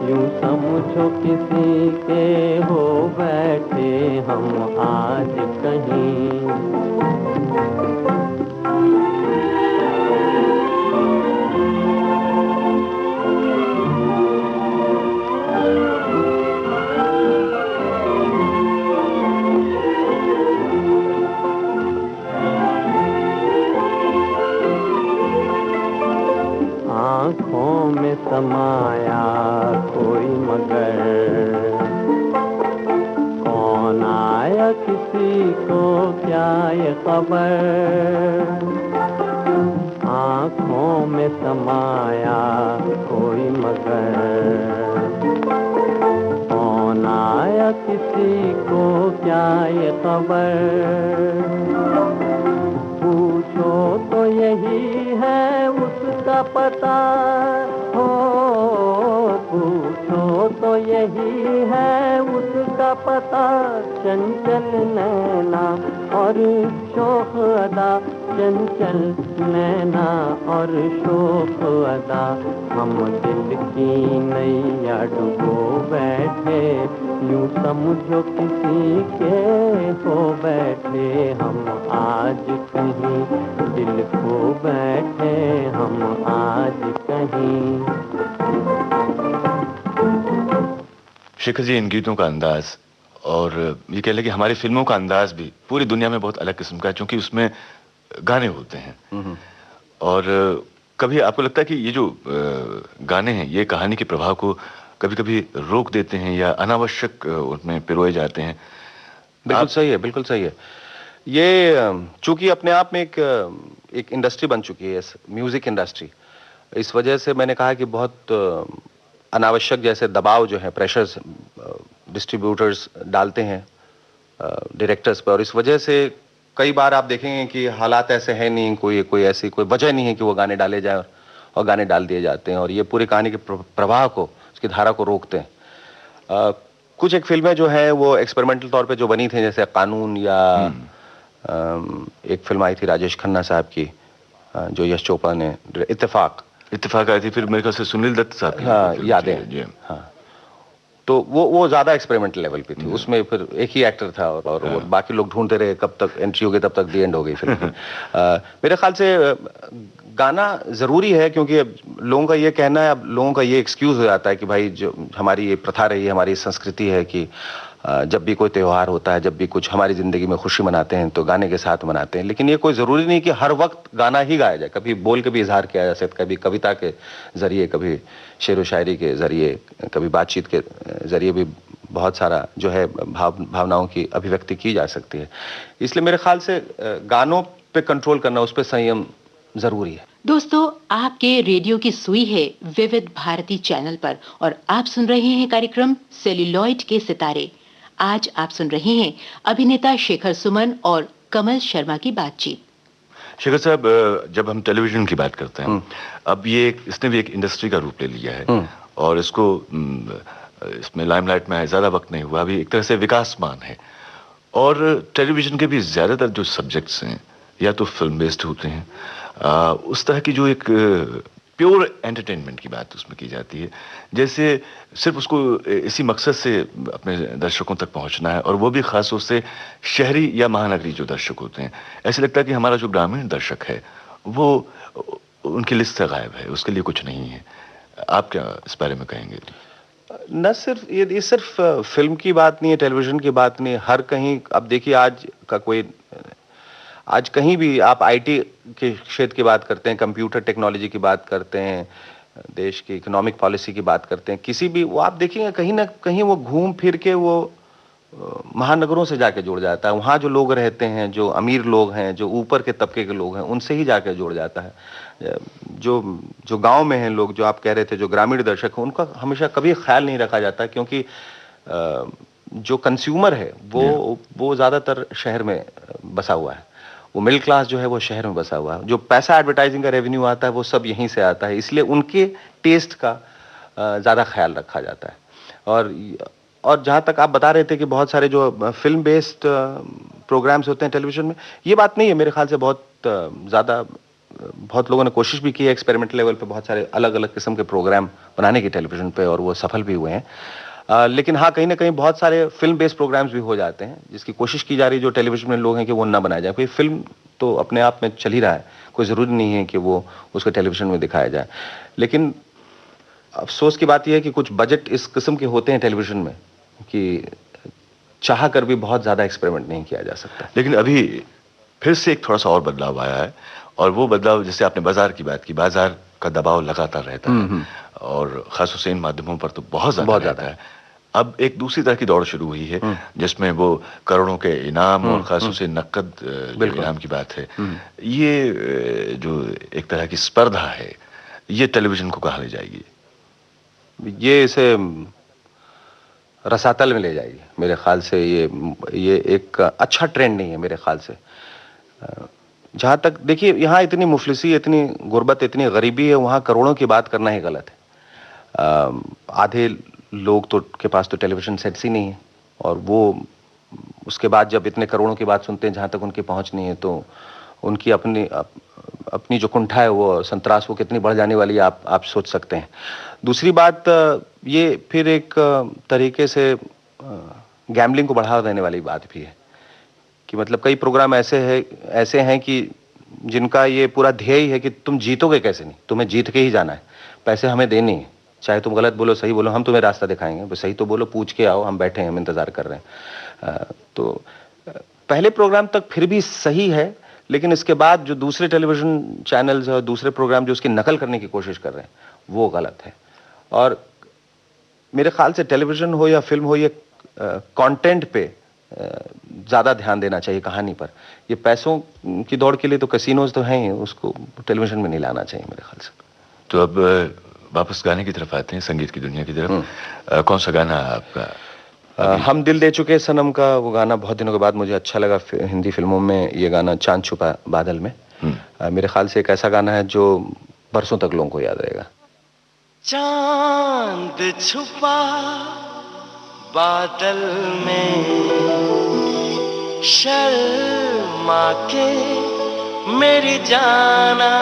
यूं समझो किसी के हो बैठे हम आज कहीं। आँखों में समाया कोई मगर, कौन आया किसी को क्या ये खबर। आँखों में समाया कोई मगर, कौन आया किसी को क्या ये खबर। पूछो तो यही है उसका पता हो, पूछो तो यही है उसका पता। चंचल नैना और शोख अदा, चंचल नैना और शोख अदा। हम दिल की नैया डुबो बैठे, यूं समझो किसी के हो बैठे हम आज कहीं, दिल खो बैठे हम आज कहीं। शेखर जी, इन गीतों का अंदाज और ये कह लें कि हमारी फिल्मों का अंदाज भी पूरी दुनिया में बहुत अलग किस्म का है, क्योंकि उसमें गाने होते हैं। और कभी आपको लगता है कि ये जो गाने हैं ये कहानी के प्रभाव को कभी कभी रोक देते हैं या अनावश्यक उनमें पिरोए जाते हैं? बिल्कुल सही है, बिल्कुल सही है। ये चूंकि अपने आप में एक इंडस्ट्री बन चुकी है, म्यूजिक इंडस्ट्री, इस वजह से मैंने कहा कि बहुत अनावश्यक जैसे दबाव जो है, प्रेशर्स डिस्ट्रीब्यूटर्स डालते हैं डायरेक्टर्स पर, और इस वजह से कई बार आप देखेंगे कि हालात ऐसे हैं नहीं, कोई ऐसी कोई वजह नहीं है कि वो गाने डाले जाए और गाने डाल दिए जाते हैं, और ये पूरी कहानी के प्रवाह को, उसकी धारा को रोकते हैं। कुछ एक फिल्में जो है वो एक्सपेरिमेंटल तौर पे जो बनी थी, जैसे कानून, या एक फिल्म आई थी राजेश खन्ना साहब की जो यश चोपड़ा ने, इत्तेफाक आई थी, फिर मेरे ख्याल से सुनील दत्त साहब की, हाँ यादें, हाँ। तो वो ज्यादा एक्सपेरिमेंटल लेवल पे थी, उसमें फिर एक ही एक्टर था और वो बाकी लोग ढूंढते रहे कब तक एंट्री होगी, तब तक दी एंड हो गई फिल्म। मेरे ख्याल से गाना जरूरी है, क्योंकि लोगों का ये कहना है, अब लोगों का ये एक्सक्यूज हो जाता है कि भाई जो हमारी ये प्रथा रही है, हमारी संस्कृति है कि जब भी कोई त्योहार होता है, जब भी कुछ हमारी जिंदगी में खुशी मनाते हैं तो गाने के साथ मनाते हैं। लेकिन ये कोई जरूरी नहीं कि हर वक्त गाना ही गाया जाए, कभी बोल के भी इजहार किया जा सकता है, कभी कविता के जरिए, कभी शेर व शायरी के जरिए, कभी बातचीत के जरिए भी बहुत सारा जो है भावनाओं की अभिव्यक्ति की जा सकती है। इसलिए मेरे ख्याल से गानों पे कंट्रोल करना, उस पर संयम जरूरी है। दोस्तों, आपके रेडियो की सुई है विविध भारती चैनल पर और आप सुन रहे हैं कार्यक्रम सेल्यूलॉइड के सितारे। आज आप सुन रहे हैं अभिनेता शेखर सुमन और कमल शर्मा की बातचीत। शेखर साहब, जब हम टेलीविजन की बात करते हैं, अब इसने भी एक इंडस्ट्री का रूप ले लिया है और इसको इसमें लाइमलाइट में ज्यादा वक्त नहीं हुआ, अभी एक तरह से विकासमान है। और टेलीविजन के भी ज्यादातर जो सब्जेक्ट्स हैं या तो फिल्म बेस्ड होते हैं, उस तरह की जो एक प्योर एंटरटेनमेंट की बात उसमें की जाती है, जैसे सिर्फ उसको इसी मकसद से अपने दर्शकों तक पहुंचना है, और वो भी खास तौर से शहरी या महानगरी जो दर्शक होते हैं। ऐसे लगता है कि हमारा जो ग्रामीण दर्शक है वो उनकी लिस्ट से गायब है, उसके लिए कुछ नहीं है। आप क्या इस बारे में कहेंगे? न सिर्फ ये सिर्फ फिल्म की बात नहीं है, टेलीविजन की बात नहीं है, हर कहीं अब देखिए आज कहीं भी आप आईटी के क्षेत्र की बात करते हैं, कंप्यूटर टेक्नोलॉजी की बात करते हैं, देश की इकोनॉमिक पॉलिसी की बात करते हैं, किसी भी वो आप देखेंगे कहीं ना कहीं वो घूम फिर के वो महानगरों से जाके जुड़ जाता है। वहाँ जो लोग रहते हैं, जो अमीर लोग हैं, जो ऊपर के तबके के लोग हैं, उनसे ही जाके जुड़ जाता है। जो गांव में हैं लोग, जो आप कह रहे थे, जो ग्रामीण दर्शक हैं, उनका हमेशा कभी ख्याल नहीं रखा जाता, क्योंकि जो कंज्यूमर है वो ज़्यादातर शहर में बसा हुआ है। वो मिडिल क्लास जो है वो शहर में बसा हुआ है। जो पैसा एडवर्टाइजिंग का रेवेन्यू आता है वो सब यहीं से आता है, इसलिए उनके टेस्ट का ज़्यादा ख्याल रखा जाता है। और जहाँ तक आप बता रहे थे कि बहुत सारे जो फिल्म बेस्ड प्रोग्राम्स होते हैं टेलीविजन में, ये बात नहीं है मेरे ख्याल से। बहुत लोगों ने कोशिश भी की है एक्सपेरिमेंट लेवल पे बहुत सारे अलग अलग किस्म के प्रोग्राम बनाने की टेलीविजन पे, और वो सफल भी हुए हैं। लेकिन हाँ, कहीं ना कहीं बहुत सारे फिल्म बेस्ड प्रोग्राम्स भी हो जाते हैं, जिसकी कोशिश की जा रही है जो टेलीविजन में लोग हैं कि वो ना बनाया जाए। कोई फिल्म तो अपने आप में चल ही रहा है, कोई ज़रूरी नहीं है कि वो उसको टेलीविजन में दिखाया जाए। लेकिन अफसोस की बात यह है कि कुछ बजट इस किस्म के होते हैं टेलीविजन में कि चाह कर भी बहुत ज़्यादा एक्सपेरिमेंट नहीं किया जा सकता। लेकिन अभी फिर से एक थोड़ा सा और बदलाव आया है, और वो बदलाव, जैसे आपने बाजार की बात की, बाजार का दबाव लगातार रहता है, और खासतौर से इन माध्यमों पर तो बहुत ज़्यादा है। अब एक दूसरी तरह की दौड़ शुरू हुई है, जिसमें वो करोड़ों के इनाम और खासतौर से नकद इनाम की बात है। ये जो एक तरह की स्पर्धा है, ये टेलीविजन को कहाँ ले जाएगी? ये इसे रसातल में ले जाएगी मेरे ख्याल से। ये एक अच्छा ट्रेंड नहीं है मेरे ख्याल से। जहाँ तक देखिए, यहाँ इतनी मुफलिसी, इतनी गुर्बत, इतनी गरीबी है, वहाँ करोड़ों की बात करना ही गलत है। आधे लोग तो के पास तो टेलीविजन सेट्स ही नहीं है, और वो उसके बाद जब इतने करोड़ों की बात सुनते हैं जहाँ तक उनकी पहुँच नहीं है, तो उनकी अपनी जो कुंठा है, वो संतरास, वो कितनी बढ़ जाने वाली है आप सोच सकते हैं। दूसरी बात, ये फिर एक तरीके से गैम्बलिंग को बढ़ावा देने वाली बात भी है, कि मतलब कई प्रोग्राम ऐसे हैं कि जिनका ये पूरा ध्येय है कि तुम जीतोगे कैसे नहीं, तुम्हें जीत के ही जाना है, पैसे हमें देने हैं, चाहे तुम गलत बोलो सही बोलो, हम तुम्हें रास्ता दिखाएंगे, बस सही तो बोलो, पूछ के आओ, हम बैठे हैं, हम इंतजार कर रहे हैं। तो पहले प्रोग्राम तक फिर भी सही है, लेकिन इसके बाद जो दूसरे टेलीविजन चैनल्स और दूसरे प्रोग्राम जो उसकी नकल करने की कोशिश कर रहे हैं, वो गलत है। और मेरे ख्याल से टेलीविजन हो या फिल्म हो, ये कंटेंट पे ज़्यादा ध्यान देना चाहिए, कहानी पर। ये पैसों की दौड़ के लिए तो कैसीनोज तो हैं ही, उसको टेलीविजन में नहीं लाना चाहिए मेरे ख्याल से। तो अब वापस गाने की तरफ आते हैं, संगीत की दुनिया की तरफ। कौन सा गाना आपका? हम दिल दे चुके सनम का वो गाना बहुत दिनों के बाद मुझे अच्छा लगा। हिंदी फिल्मों में ये गाना, चांद छुपा बादल में, मेरे ख्याल से एक ऐसा गाना है जो बरसों तक लोगों को याद रहेगा। चांद छुपा बादल में, शर्मा के मेरी जाना,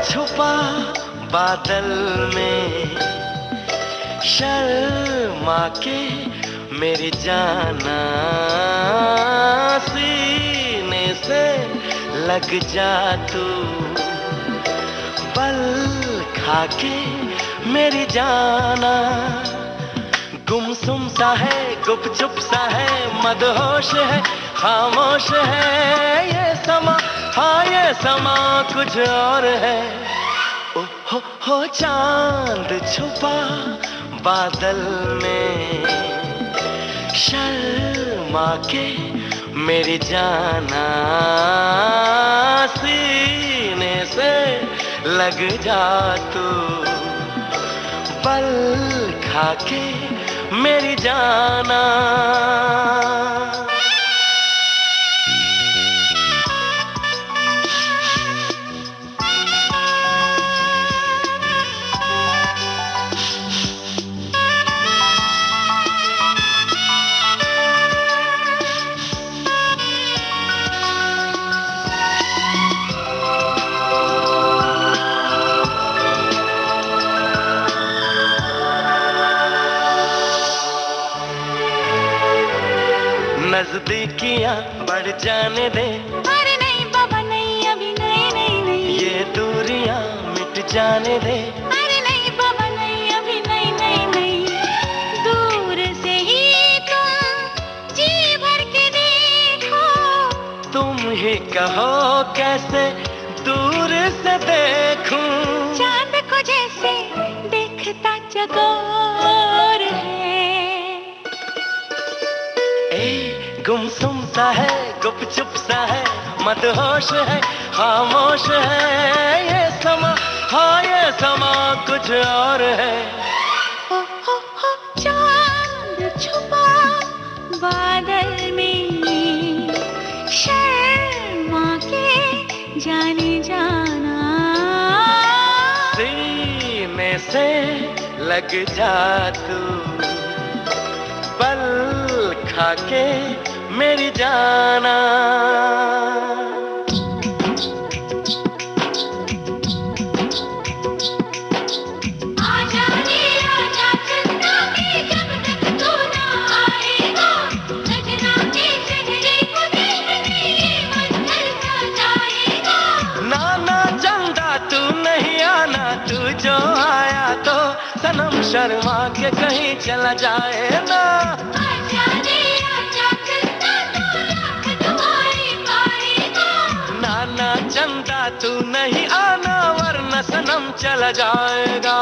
छुपा बादल में, शर्मा के मेरी जाना, सीने से लग जा तू, बल खा के मेरी जाना। गुमसुम सा है, गुपचुप सा है, मदहोश है, खामोश है ये समा, हाँ ये समा कुछ और है। ओ हो चांद छुपा बादल में, शर्मा के मेरी जाना, सीने से लग जा तू, पल खा के मेरी जाना। नजदीकियां बढ़ जाने दे। अरे नहीं बाबा नहीं, अभी नहीं नहीं नहीं। ये दूरियां मिट जाने दे। अरे नहीं बाबा नहीं, अभी नहीं नहीं नहीं। दूर से ही तुम जी भर के देखो। तुम ही कहो कैसे दूर से देखूं। चांद को जैसे देखता चकोर है। गुमसुम सा है, गुपचुप सा है, मदहोश है, खामोश है ये समा। हाँ ये समा कुछ और है। हो चांद छुपा बादल में, शर्मा के जाने जाना। सीने से लग जा तू, पल खाके मेरी जाना। आजा रे आजा चंदा के, जब तक तू ना आएगा। सजना के चेहरे को देखने ये मन करता जाएगा। नाना चंदा तू नहीं आना, तू जो आया तो सनम शर्मा के कहीं चला जाए ना। आजा रे आजा चंदा, तू लाख दुआएं पाएगा। नाना चंदा तू नहीं आना, वरना सनम चला जाएगा।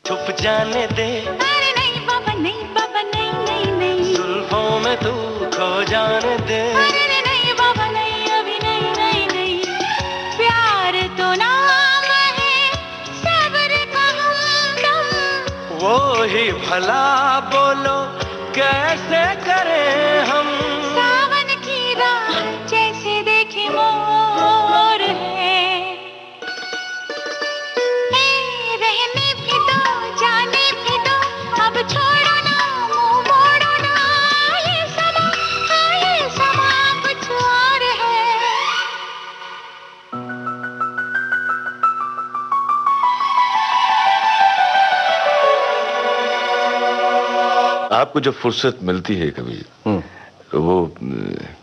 छुप जाने दे। अरे नहीं बाबा नहीं, बाबा नहीं नहीं नहीं। जुल्फों में तू खो जाने दे। अरे नहीं बाबा नहीं, अभी नहीं नहीं नहीं। प्यार तो नाम है सब्र का हमदम। वो ही भला बोलो कैसे करें हम। सावन की राह जैसे देखे मोर है। रहने भी दो, जाने भी दो, अब छोड़ो ना, मुंह मोड़ो ना। ये समा कुछ और है। आपको जब फुर्सत मिलती है कभी तो वो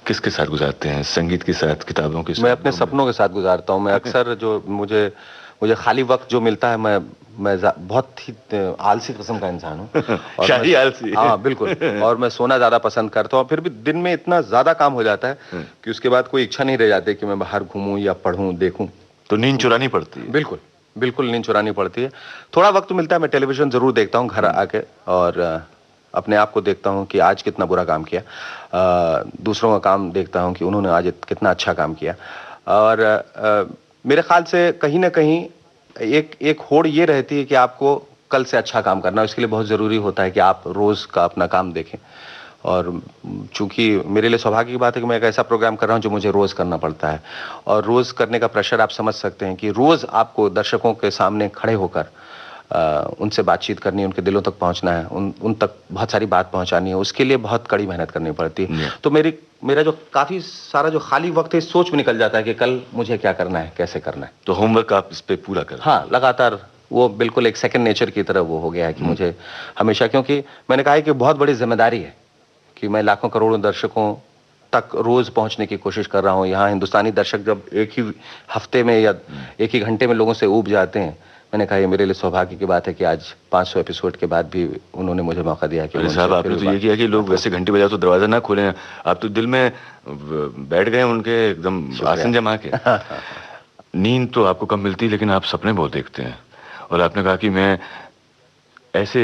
किसके साथ गुजारते हैं? संगीत के साथ, किताबों के साथ? मैं अपने सपनों के साथ गुजारता हूँ। मैं अक्सर जो मुझे खाली वक्त जो मिलता है, मैं बहुत ही आलसी किस्म का इंसान हूँ। शाही आलसी। हाँ बिल्कुल। और मैं सोना ज्यादा पसंद करता हूँ। फिर भी दिन में इतना ज्यादा काम हो जाता है कि उसके बाद कोई इच्छा नहीं रह जाती कि मैं बाहर घूमूं या पढ़ूं देखूं। तो नींद चुरानी पड़ती है? बिल्कुल बिल्कुल नींद चुरानी पड़ती है। थोड़ा वक्त मिलता है, मैं टेलीविजन जरूर देखता हूँ घर आके, और अपने आप को देखता हूँ कि आज कितना बुरा काम किया। दूसरों का काम देखता हूँ कि उन्होंने आज कितना अच्छा काम किया। और मेरे ख्याल से कहीं ना कहीं एक होड़ ये रहती है कि आपको कल से अच्छा काम करना है। इसके लिए बहुत ज़रूरी होता है कि आप रोज़ का अपना काम देखें। और चूंकि मेरे लिए सौभाग्य की बात है कि मैं एक ऐसा प्रोग्राम कर रहा हूं जो मुझे रोज़ करना पड़ता है, और रोज़ करने का प्रेशर आप समझ सकते हैं कि रोज़ आपको दर्शकों के सामने खड़े होकर उनसे बातचीत करनी है, उनके दिलों तक पहुंचना है, उन तक बहुत सारी बात पहुंचानी है। उसके लिए बहुत कड़ी मेहनत करनी पड़ती है। तो मेरा जो काफ़ी सारा जो खाली वक्त है इस सोच में निकल जाता है कि कल मुझे क्या करना है, कैसे करना है। तो होमवर्क आप इस पे पूरा करें? हाँ, लगातार वो बिल्कुल एक सेकंड नेचर की तरह वो हो गया है कि मुझे हमेशा, क्योंकि मैंने कहा है कि बहुत बड़ी जिम्मेदारी है कि मैं लाखों करोड़ों दर्शकों तक रोज पहुंचने की कोशिश कर रहा हूं। यहाँ हिंदुस्तानी दर्शक जब एक ही हफ्ते में या एक ही घंटे में लोगों से ऊब जाते हैं, मैंने कहा ये मेरे लिए सौभाग्य की बात है कि आज 500 एपिसोड के बाद भी उन्होंने मुझे मौका दिया कि साहब आपने तो ये किया कि लोग वैसे घंटे बजाओ तो दरवाजा ना खोलें, आप तो दिल में बैठ गए उनके एकदम आसन जमा के। नींद तो आपको कम मिलती है, लेकिन आप सपने बहुत देखते हैं। और आपने कहा कि मैं ऐसे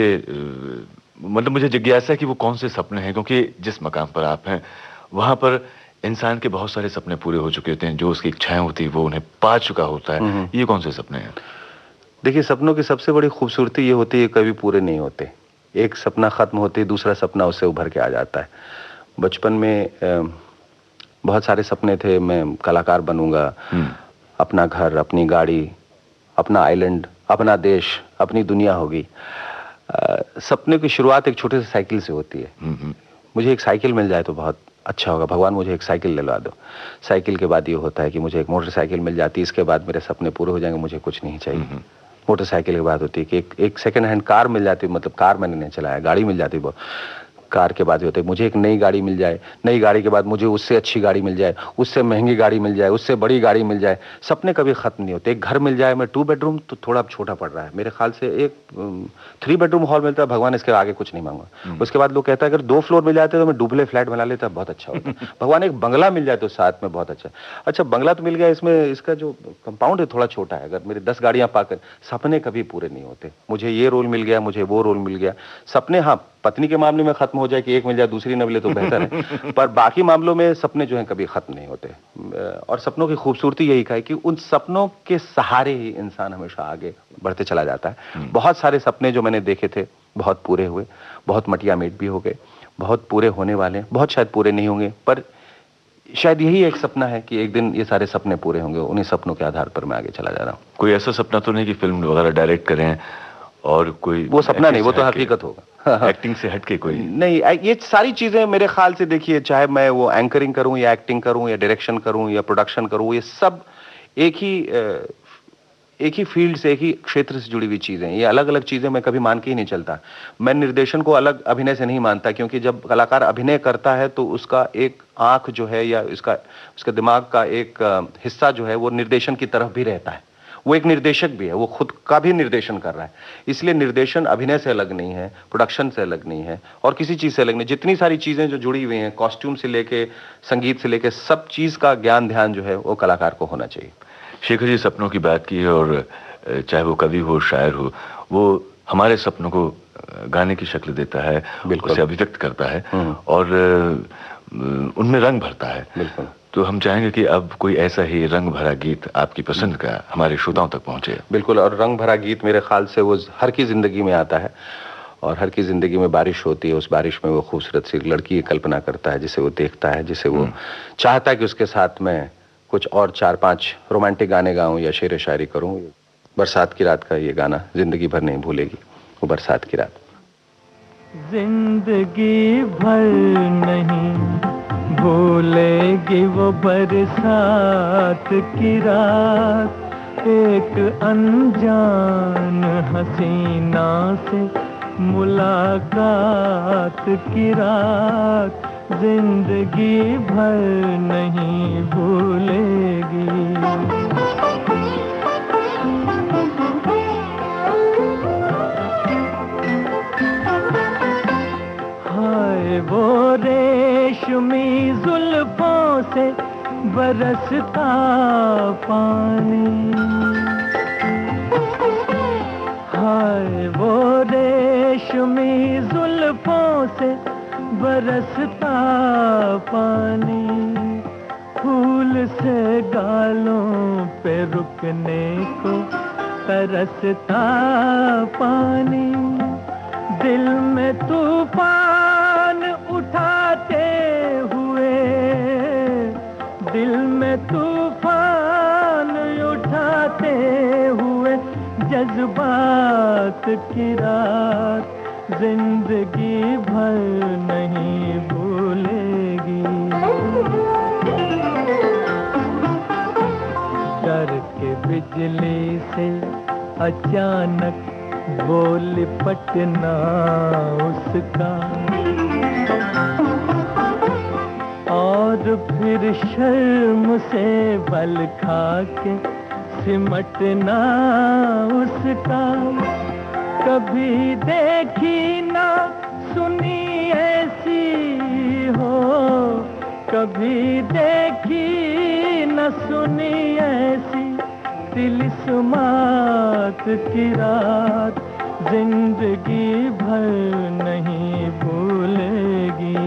मतलब मुझे जिज्ञासा है कि वो कौन से सपने हैं, क्योंकि जिस मकाम पर आप हैं वहां पर इंसान के बहुत सारे सपने पूरे हो चुके होते हैं, जो उसकी इच्छाएं होती है वो उन्हें पा चुका होता है। ये कौन से सपने हैं? देखिए, सपनों की सबसे बड़ी खूबसूरती ये होती है कभी पूरे नहीं होते। एक सपना खत्म होते ही दूसरा सपना उससे उभर के आ जाता है। बचपन में बहुत सारे सपने थे, मैं कलाकार बनूंगा, अपना घर, अपनी गाड़ी, अपना आइलैंड, अपना देश, अपनी दुनिया होगी। सपने की शुरुआत एक छोटे से साइकिल से होती है। मुझे एक साइकिल मिल जाए तो बहुत अच्छा होगा, भगवान मुझे एक साइकिल दिलवा दो। साइकिल के बाद ये होता है कि मुझे एक मोटरसाइकिल मिल जाती है, इसके बाद मेरे सपने पूरे हो जाएंगे, मुझे कुछ नहीं चाहिए। मोटरसाइकिल के बाद होती है कि एक सेकंड हैंड कार मिल जाती है, मतलब कार मैंने नहीं चलाया, गाड़ी मिल जाती है। वो कार के बाद होते है मुझे एक नई गाड़ी मिल जाए, नई गाड़ी के बाद मुझे उससे अच्छी गाड़ी मिल जाए, उससे महंगी गाड़ी मिल जाए, उससे बड़ी गाड़ी मिल जाए। सपने कभी खत्म नहीं होते। एक घर मिल जाए, मैं 2 बेडरूम तो थोड़ा छोटा पड़ रहा है मेरे ख्याल से, एक 3 बेडरूम हॉल मिलता है, भगवान इसके आगे कुछ नहीं मांगा। उसके बाद लोग कहता है अगर 2 फ्लोर मिल जाते तो मैं डुप्ले फ्लैट बना लेता, बहुत अच्छा होता। भगवान एक बंगला मिल जाए तो साथ में बहुत अच्छा। अच्छा, बंगला तो मिल गया, इसमें इसका जो कंपाउंड है थोड़ा छोटा है। अगर मेरे 10 गाड़ियां पाकर, सपने कभी पूरे नहीं होते। मुझे ये रोल मिल गया, मुझे वो रोल मिल गया। सपने हाँ, पत्नी के मामले में खत्म हो जाए कि एक मिल जाए दूसरी न मिले तो बेहतर है, पर बाकी मामलों में सपने जो हैं कभी खत्म नहीं होते। और सपनों की खूबसूरती यही है कि उन सपनों के सहारे ही इंसान हमेशा आगे बढ़ते चला जाता है। बहुत सारे सपने जो मैंने देखे थे बहुत पूरे हुए, बहुत मटिया मेट भी हो गए, बहुत पूरे होने वाले हैं, बहुत शायद पूरे नहीं होंगे, पर शायद यही एक सपना है कि एक दिन ये सारे सपने पूरे होंगे। उन्हीं सपनों के आधार पर मैं आगे चला जा रहा हूँ। कोई ऐसा सपना तो नहीं कि फिल्म वगैरह डायरेक्ट करें और कोई वो सपना नहीं, वो तो हकीकत होगा। एक्टिंग से हटके कोई नहीं, ये सारी चीजें मेरे ख्याल से देखिए, चाहे मैं वो एंकरिंग करूं या एक्टिंग करूं या डायरेक्शन करूं या प्रोडक्शन करूं, ये सब एक ही फील्ड से, एक ही क्षेत्र से जुड़ी हुई चीजें। ये अलग अलग चीजें मैं कभी मान के ही नहीं चलता। मैं निर्देशन को अलग अभिनय से नहीं मानता, क्योंकि जब कलाकार अभिनय करता है तो उसका एक आंख जो है या उसका दिमाग का एक हिस्सा जो है वो निर्देशन की तरफ भी रहता है। वो एक निर्देशक भी है, वो खुद का भी निर्देशन कर रहा है। इसलिए निर्देशन अभिनय से अलग नहीं है, प्रोडक्शन से अलग नहीं है, और किसी चीज से अलग नहीं। जितनी सारी चीजें जो जुड़ी हुई हैं, कॉस्ट्यूम से लेके संगीत से लेके, सब चीज का ज्ञान ध्यान जो है वो कलाकार को होना चाहिए। शेखर जी सपनों की बात की है, और चाहे वो कवि हो, शायर हो, वो हमारे सपनों को गाने की शक्ल देता है, उसे अभिव्यक्त करता है और उनमें रंग भरता है। बिल्कुल। तो हम चाहेंगे कि अब कोई ऐसा ही रंग भरा गीत आपकी पसंद का हमारे श्रोताओं तक पहुंचे। बिल्कुल, और रंग भरा गीत मेरे ख्याल से वो हर की जिंदगी में आता है, और हर की जिंदगी में बारिश होती है। उस बारिश में वो खूबसूरत सी लड़की की कल्पना करता है, जिसे वो देखता है, जिसे वो चाहता है कि उसके साथ में कुछ और 4-5 रोमांटिक गाने गाऊं या शेर शायरी करूं। बरसात की रात का ये गाना जिंदगी भर नहीं भूलेगी, वो बरसात की रात। जिंदगी भर नहीं भूलेगी वो बरसात की रात, एक अनजान हसीना से मुलाकात की रात, जिंदगी भर नहीं भूलेगी। हाय वो रेशमी जुल्फों से बरसता पानी, हाय वो रेशमी जुल्फों से बरसता पानी, फूल से गालों पे रुकने को तरसता पानी, दिल में तूफान उठाते हुए, दिल में तूफान उठाते हुए जज्बात की रात, जिंदगी भर नहीं भूलेगी। डर के बिजली से अचानक वो लिपटना उसका, और फिर शर्म से बल खा के सिमटना उसका, कभी देखी ना सुनी ऐसी हो, कभी देखी न सुनी ऐसी तिलिस्मात की रात, जिंदगी भर नहीं भूलेगी।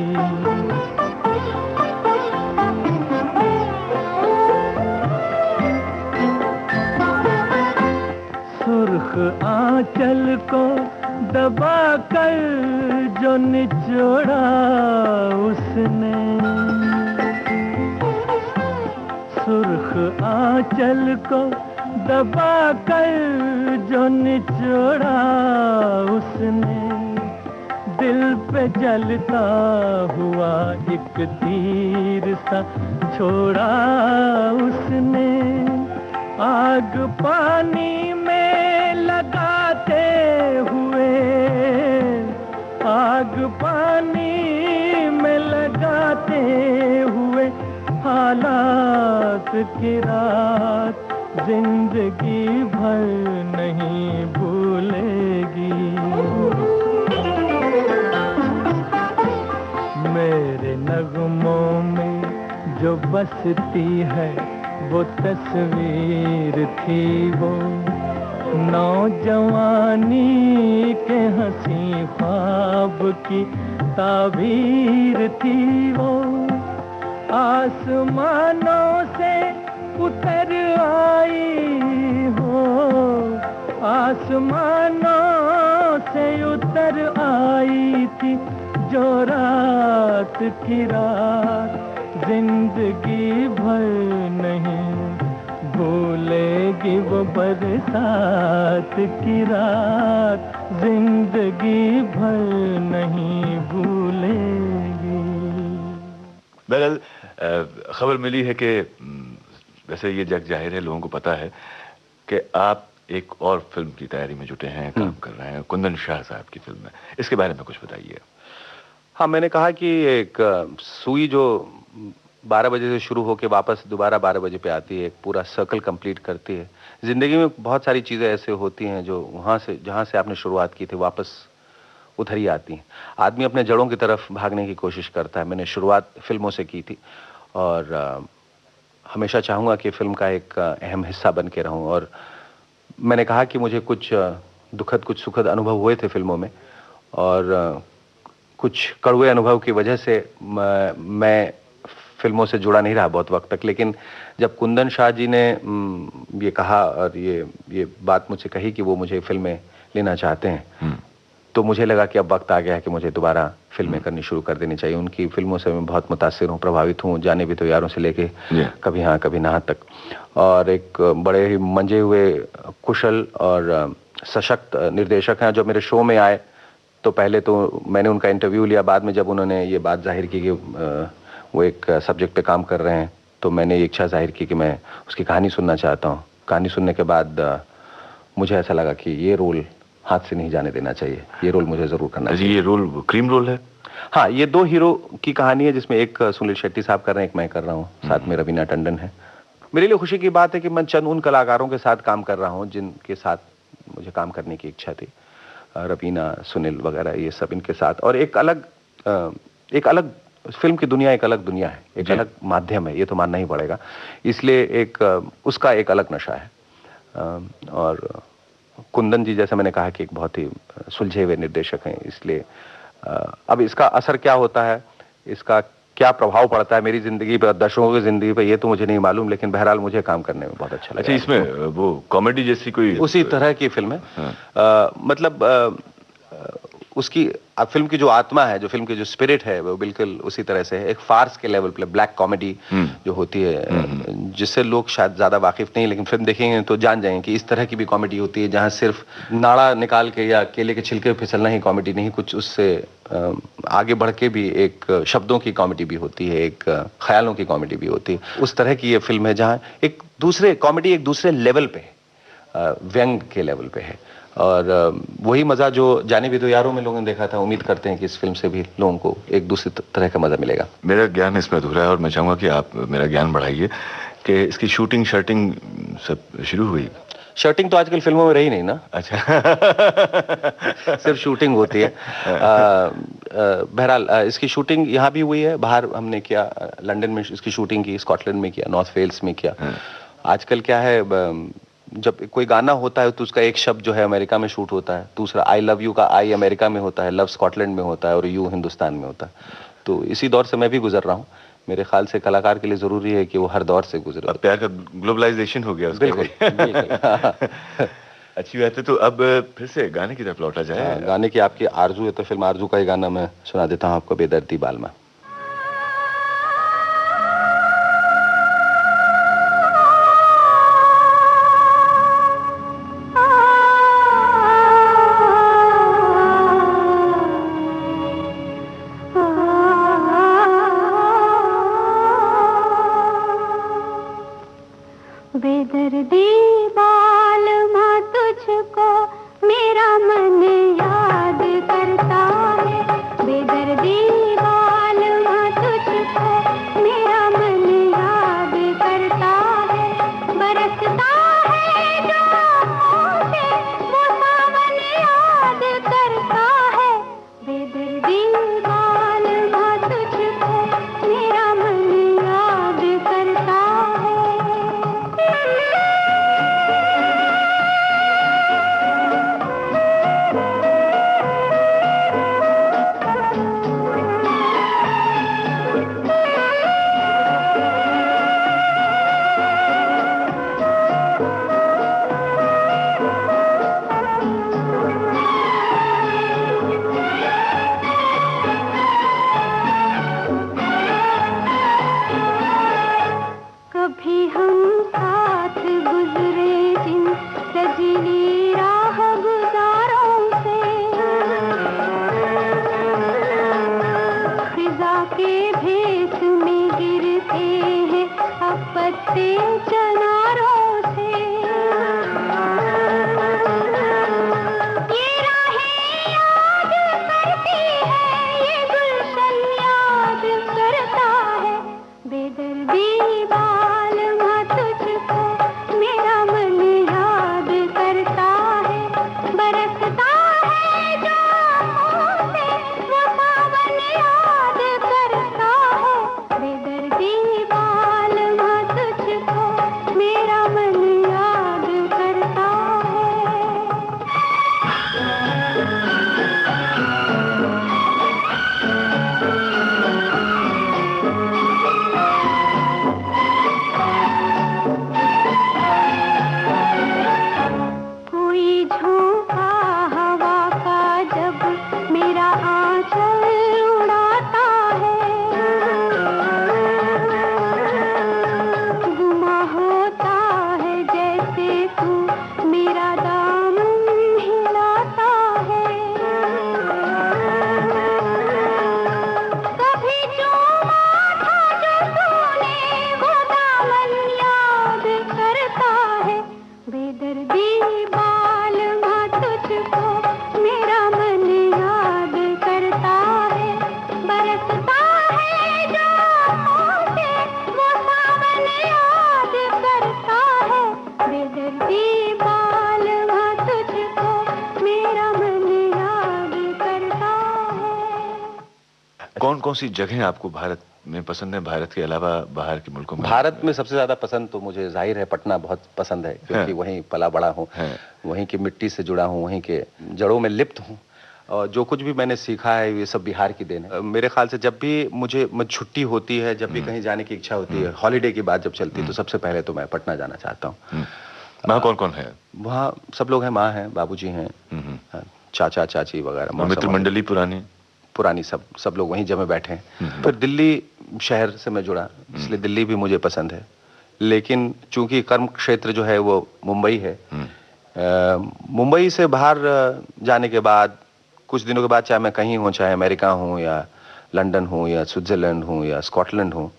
सुर्ख आंचल को दबा कर जो निचोड़ा उसने, सुर्ख आंचल को दबा कर जो निचोड़ा उसने, दिल पे जलता हुआ एक तीर सा छोड़ा उसने। आग पानी में लगाते हुए, आग पानी में लगाते हुए हालात की रात जिंदगी भर नहीं भूलेगी। मेरे नगमों में जो बसती है वो तस्वीर थी, वो नौजवानी के हंसी ख्वाब की ताबीर थी। वो आसमानों से उतर आई हो, आसमानों से उतर आई थी जो रात की रात जिंदगी भर नहीं भूलेगी। वो बरसात की रात जिंदगी भर नहीं भूलेगी। बहरहाल खबर मिली है कि वैसे ये जग जाहिर है, लोगों को पता है कि आप एक और फिल्म की तैयारी में जुटे हैं, काम कर रहे हैं, कुंदन शाह साहब की फिल्म है। इसके बारे में कुछ बताइए। हाँ, मैंने कहा कि एक सुई जो 12 बजे से शुरू होकर वापस दोबारा 12 बजे पे आती है, एक पूरा सर्कल कंप्लीट करती है। जिंदगी में बहुत सारी चीज़ें ऐसे होती हैं जो वहाँ से जहाँ से आपने शुरुआत की थी वापस उधर ही आती हैं। आदमी अपने जड़ों की तरफ भागने की कोशिश करता है। मैंने शुरुआत फिल्मों से की थी और हमेशा चाहूँगा कि फिल्म का एक अहम हिस्सा बन के रहूँ। और मैंने कहा कि मुझे कुछ दुखद कुछ सुखद अनुभव हुए थे फिल्मों में, और कुछ कड़वे अनुभव की वजह से मैं फिल्मों से जुड़ा नहीं रहा बहुत वक्त तक। लेकिन जब कुंदन शाह जी ने ये कहा और ये बात मुझसे कही कि वो मुझे फिल्में लेना चाहते हैं, तो मुझे लगा कि अब वक्त आ गया है कि मुझे दोबारा फिल्में करनी शुरू कर देनी चाहिए। उनकी फिल्मों से मैं बहुत मुतासिर हूँ, प्रभावित हूँ, जाने भी तो यारों से लेके कभी हाँ कभी ना तक। और एक बड़े ही मंजे हुए कुशल और सशक्त निर्देशक हैं। जब मेरे शो में आए तो पहले तो मैंने उनका इंटरव्यू लिया, बाद में जब उन्होंने ये बात जाहिर की कि वो एक सब्जेक्ट पे काम कर रहे हैं, तो मैंने ये इच्छा जाहिर की कि मैं उसकी कहानी सुनना चाहता हूँ। कहानी सुनने के बाद मुझे ऐसा लगा कि ये रोल हाथ से नहीं जाने देना चाहिए, ये रोल मुझे जरूर करना चाहिए। ये रोल क्रीम रोल है? हाँ, ये 2 हीरो की कहानी है, जिसमें एक सुनील शेट्टी साहब कर रहे हैं, एक मैं कर रहा हूँ, साथ में रवीना टंडन है। मेरे लिए खुशी की बात है कि मैं चंद उन कलाकारों के साथ काम कर रहा हूँ जिनके साथ मुझे काम करने की इच्छा थी। रवीना, सुनील वगैरह, ये सब इनके साथ। और एक अलग फिल्म की दुनिया, एक अलग दुनिया है, एक अलग माध्यम है, ये तो मानना ही पड़ेगा। इसलिए उसका एक अलग नशा है। और कुंदन जी, जैसे मैंने कहा कि एक बहुत ही सुलझे हुए निर्देशक हैं, इसलिए अब इसका असर क्या होता है, इसका क्या प्रभाव पड़ता है मेरी जिंदगी पर, दर्शकों की जिंदगी पर, ये तो मुझे नहीं मालूम। लेकिन बहरहाल मुझे काम करने में बहुत अच्छा लगा। अच्छा, इसमें वो कॉमेडी जैसी कोई उसी तरह की फिल्म है। मतलब उसकी फिल्म की जो आत्मा है, जो फिल्म की जो स्पिरिट है, वो बिल्कुल उसी तरह से है। एक फार्स के लेवल पे, ब्लैक कॉमेडी जो होती है, जिससे लोग शायद ज्यादा वाकिफ नहीं, लेकिन फिल्म देखेंगे तो जान जाएंगे कि इस तरह की भी कॉमेडी होती है, जहां सिर्फ नाड़ा निकाल के या केले के छिलके फिसलना ही कॉमेडी नहीं, कुछ उससे आगे बढ़ के भी एक शब्दों की कॉमेडी भी होती है, एक ख्यालों की कॉमेडी भी होती है। उस तरह की ये फिल्म है जहाँ एक दूसरे लेवल पे, व्यंग के लेवल पे है। और वही मजा जो जाने भी दो यारों में लोगों ने देखा था, उम्मीद करते हैं कि इस फिल्म से भी लोगों को एक दूसरी तरह का मजा मिलेगा। मेरा ज्ञान इसमें अधूरा है और मैं चाहूंगा कि आप मेरा ज्ञान बढ़ाइए कि इसकी शूटिंग शर्टिंग सब शुरू हुई। शर्टिंग तो आजकल फिल्मों में रही नहीं ना। अच्छा। सिर्फ शूटिंग होती है। बहरहाल इसकी शूटिंग यहाँ भी हुई है, बाहर हमने किया, लंदन में इसकी शूटिंग की, स्कॉटलैंड में किया, नॉर्थ वेल्स में किया। आजकल क्या है, जब कोई गाना होता है तो उसका एक शब्द जो है अमेरिका में शूट होता है, दूसरा आई लव यू का आई अमेरिका में होता है, लव स्कॉटलैंड में होता है और यू हिंदुस्तान में होता है। तो इसी दौर से मैं भी गुजर रहा हूँ। मेरे ख्याल से कलाकार के लिए जरूरी है कि वो हर दौर से गुजरे। अब प्यार का ग्लोबलाइजेशन हो गया उसका। बिल्कुल। अच्छी बात है। तो अब फिर से गाने की तरफ लौटा जाए। गाने की आपकी आरजू है तो फिल्म आरजू का ही गाना मैं सुना देता हूँ आपको, बेदर्दी बालमा। बेदर्दी बालमा तुझको मेरा मन याद करता है, बेदर्दी बालमा तुझको मेरा मन याद करता है, बरसता है जो आँखों से वो सावन याद करता है, बेदर्दी बालमा तुझको मेरा मन याद करता है। कभी हम साथ गुजरे जिन सजीली राह गुजारों से, खिजा के भेस में गिरते हैं अब पत्ते चनारों से, ये राहें याद करती है, ये गुलशन याद करता है, बेदर्दी बालमा तुझको मेरा मन याद करता है, बरसता है जो आँखों से वो सावन याद करता है, बेदर्दी बालमा तुझको मेरा मन याद करता है। कोई झोंका हवा का जब मेरा आंचल उड़ाता है, गुमा होता है जैसे तू मेरा दामन हिलाता है, कभी चूमा था जो तूने वो दामन याद करता है, बेदर्दी बालमा तुझको मेरा मन याद करता है, बरसता है जो आँखों से वो सावन याद करता है, बेदर्दी बालमा तुझको मेरा मन याद करता है। कौन कौन सी जगह आपको भारत में पसंद है, भारत के अलावा बाहर के मुल्कों में? भारत में सबसे ज्यादा पसंद तो मुझे जाहिर है पटना बहुत पसंद है, क्योंकि वहीं पला बड़ा हूँ, वहीं की मिट्टी से जुड़ा हूँ, वहीं के जड़ों में लिप्त हूँ, और जो कुछ भी मैंने सीखा है ये सब बिहार की देन है। मेरे ख्याल से जब भी मुझे छुट्टी होती है, जब भी कहीं जाने की इच्छा होती है, हॉलीडे की बात जब चलती है, तो सबसे पहले तो मैं पटना जाना चाहता हूँ। वहाँ कौन कौन है? वहाँ सब लोग हैं, माँ हैं, बाबूजी हैं, चाचा चाची वगैरह, मित्र मंडली पुरानी सब लोग वहीं जमे बैठे हैं। फिर दिल्ली शहर से मैं जुड़ा, इसलिए दिल्ली भी मुझे पसंद है, लेकिन चूंकि कर्म क्षेत्र जो है वो मुंबई है, मुंबई से बाहर जाने के बाद कुछ दिनों के बाद, चाहे मैं कहीं हूँ, चाहे अमेरिका हूँ या लंदन हूँ या स्विट्जरलैंड हूँ या स्कॉटलैंड हूँ,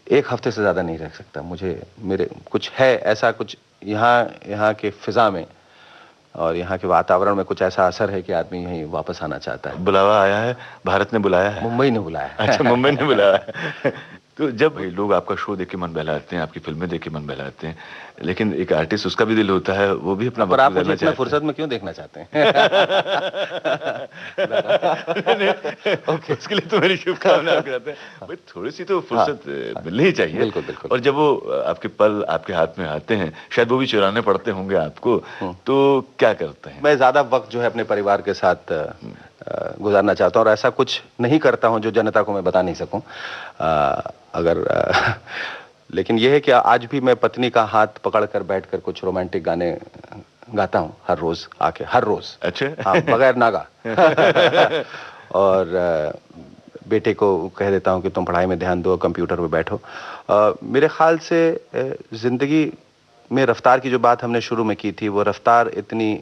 एक हफ्ते से ज़्यादा नहीं रह सकता। मुझे मेरे कुछ है ऐसा, कुछ यहाँ के फिजा में और यहाँ के वातावरण में कुछ ऐसा असर है कि आदमी यहीं वापस आना चाहता है। बुलावा आया है, भारत ने बुलाया है? मुंबई ने बुलाया है। अच्छा, मुंबई ने बुलाया है। तो जब लोग आपका शो देख के मन बहलाते हैं, आपकी फिल्में देख के मन बहलाते हैं, लेकिन एक आर्टिस्ट उसका भी दिल होता है, वो भी अपना पर आप मुझे इतना फुर्सत में क्यों देखना चाहते हैं? ओके, उसके लिए तो मेरी शुभकामनाएं आपके साथ हैं। भाई थोड़ी सी तो फुर्सत मिलनी ही चाहिए। बिल्कुल बिल्कुल। और जब वो आपके पल आपके हाथ में आते हैं, शायद वो भी चुराने पड़ते होंगे आपको, तो क्या करते हैं? मैं ज्यादा वक्त जो है अपने परिवार के साथ गुजारना चाहता हूँ, और ऐसा कुछ नहीं करता हूँ जो जनता को मैं बता नहीं सकूं। अगर लेकिन यह है कि आज भी मैं पत्नी का हाथ पकड़कर बैठकर कुछ रोमांटिक गाने गाता हूँ हर रोज आके, हर रोज। अच्छा। हाँ, बगैर नागा। और बेटे को कह देता हूँ कि तुम पढ़ाई में ध्यान दो, कंप्यूटर पे बैठो। मेरे ख्याल से जिंदगी में रफ्तार की जो बात हमने शुरू में की थी, वो रफ्तार इतनी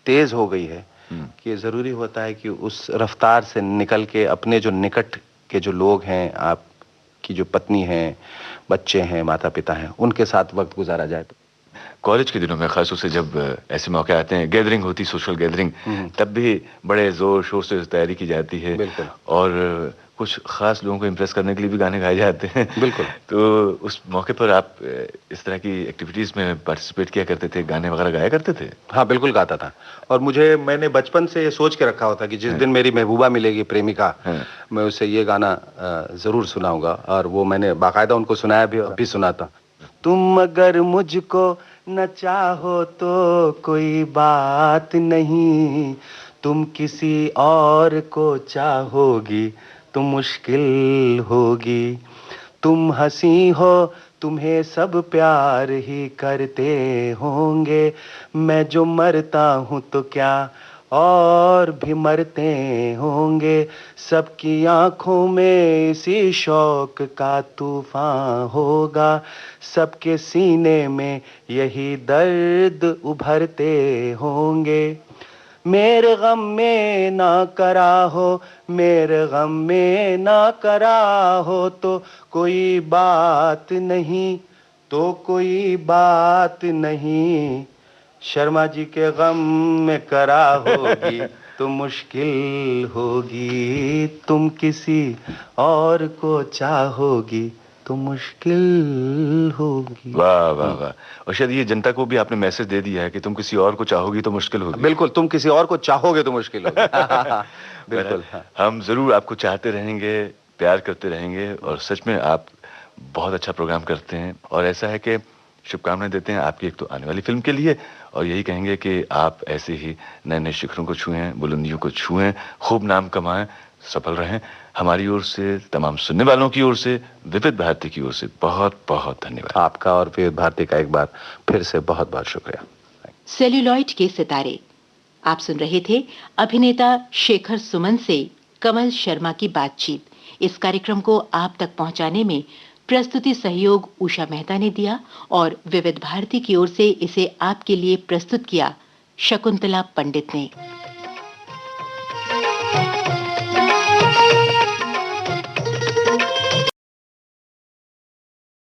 तेज हो गई है कि जरूरी होता है कि उस रफ्तार से निकल के अपने जो निकट के जो लोग हैं, आपकी जो पत्नी हैं, बच्चे हैं, माता पिता हैं, उनके साथ वक्त गुजारा जाए। तो कॉलेज के दिनों में खास तौर से जब ऐसे मौके आते हैं, गैदरिंग होती, सोशल गैदरिंग, तब भी बड़े जोर शोर से तैयारी की जाती है। बिल्कुल। और कुछ खास लोगों को इम्प्रेस करने के लिए भी गाने गाए जाते हैं। बिल्कुल। तो उस मौके पर आप इस तरह की एक्टिविटीज में पार्टिसिपेट किया करते थे, गाने वगैरह गाया करते थे? हाँ, बिल्कुल गाता था। और मैंने बचपन से ये सोच के रखा होता कि जिस दिन मेरी महबूबा मिलेगी, प्रेमिका, मैं उसे ये गाना जरूर सुनाऊंगा। और वो मैंने बाकायदा उनको सुनाया भी, अभी सुनाता। तुम अगर मुझको न चाहो तो कोई बात नहीं, तुम किसी और को चाहोगी तो मुश्किल होगी। तुम हंसी हो, तुम्हें सब प्यार ही करते होंगे, मैं जो मरता हूँ तो क्या और भी मरते होंगे। सबकी आंखों में इसी शौक का तूफान होगा, सबके सीने में यही दर्द उभरते होंगे। मेरे गम में ना करा हो, मेरे गम में ना करा हो तो कोई बात नहीं, तो कोई बात नहीं। शर्मा जी के गम में करा होगी तो मुश्किल होगी, तुम किसी और को चाहोगी तो मुश्किल होगी। वाह वाह वाह। और शायद ये जनता को भी आपने मैसेज दे दिया है कि तुम किसी और को चाहोगी तो मुश्किल होगी। बिल्कुल, तुम किसी और को चाहोगे तो मुश्किल होगी। बिल्कुल। हम जरूर आपको चाहते रहेंगे, प्यार करते रहेंगे, और सच में आप बहुत अच्छा प्रोग्राम करते हैं। और ऐसा है कि शुभकामनाएं देते हैं आपकी एक तो आने वाली फिल्म के लिए, और यही कहेंगे कि आप ऐसे ही नए नए शिखरों को छुएं, बुलंदियों को छुएं, खूब नाम कमाएं, सफल रहें। हमारी ओर से, तमाम सुनने वालों की ओर से, विविध भारती की ओर से बहुत बहुत धन्यवाद। आपका और विविध भारती का एक बार फिर से बहुत बहुत शुक्रिया। सेल्यूलॉइड के सितारे, आप सुन रहे थे अभिनेता शेखर सुमन से कमल शर्मा की बातचीत। इस कार्यक्रम को आप तक पहुंचाने में प्रस्तुति सहयोग उषा मेहता ने दिया, और विविध भारती की ओर से इसे आपके लिए प्रस्तुत किया शकुंतला पंडित ने।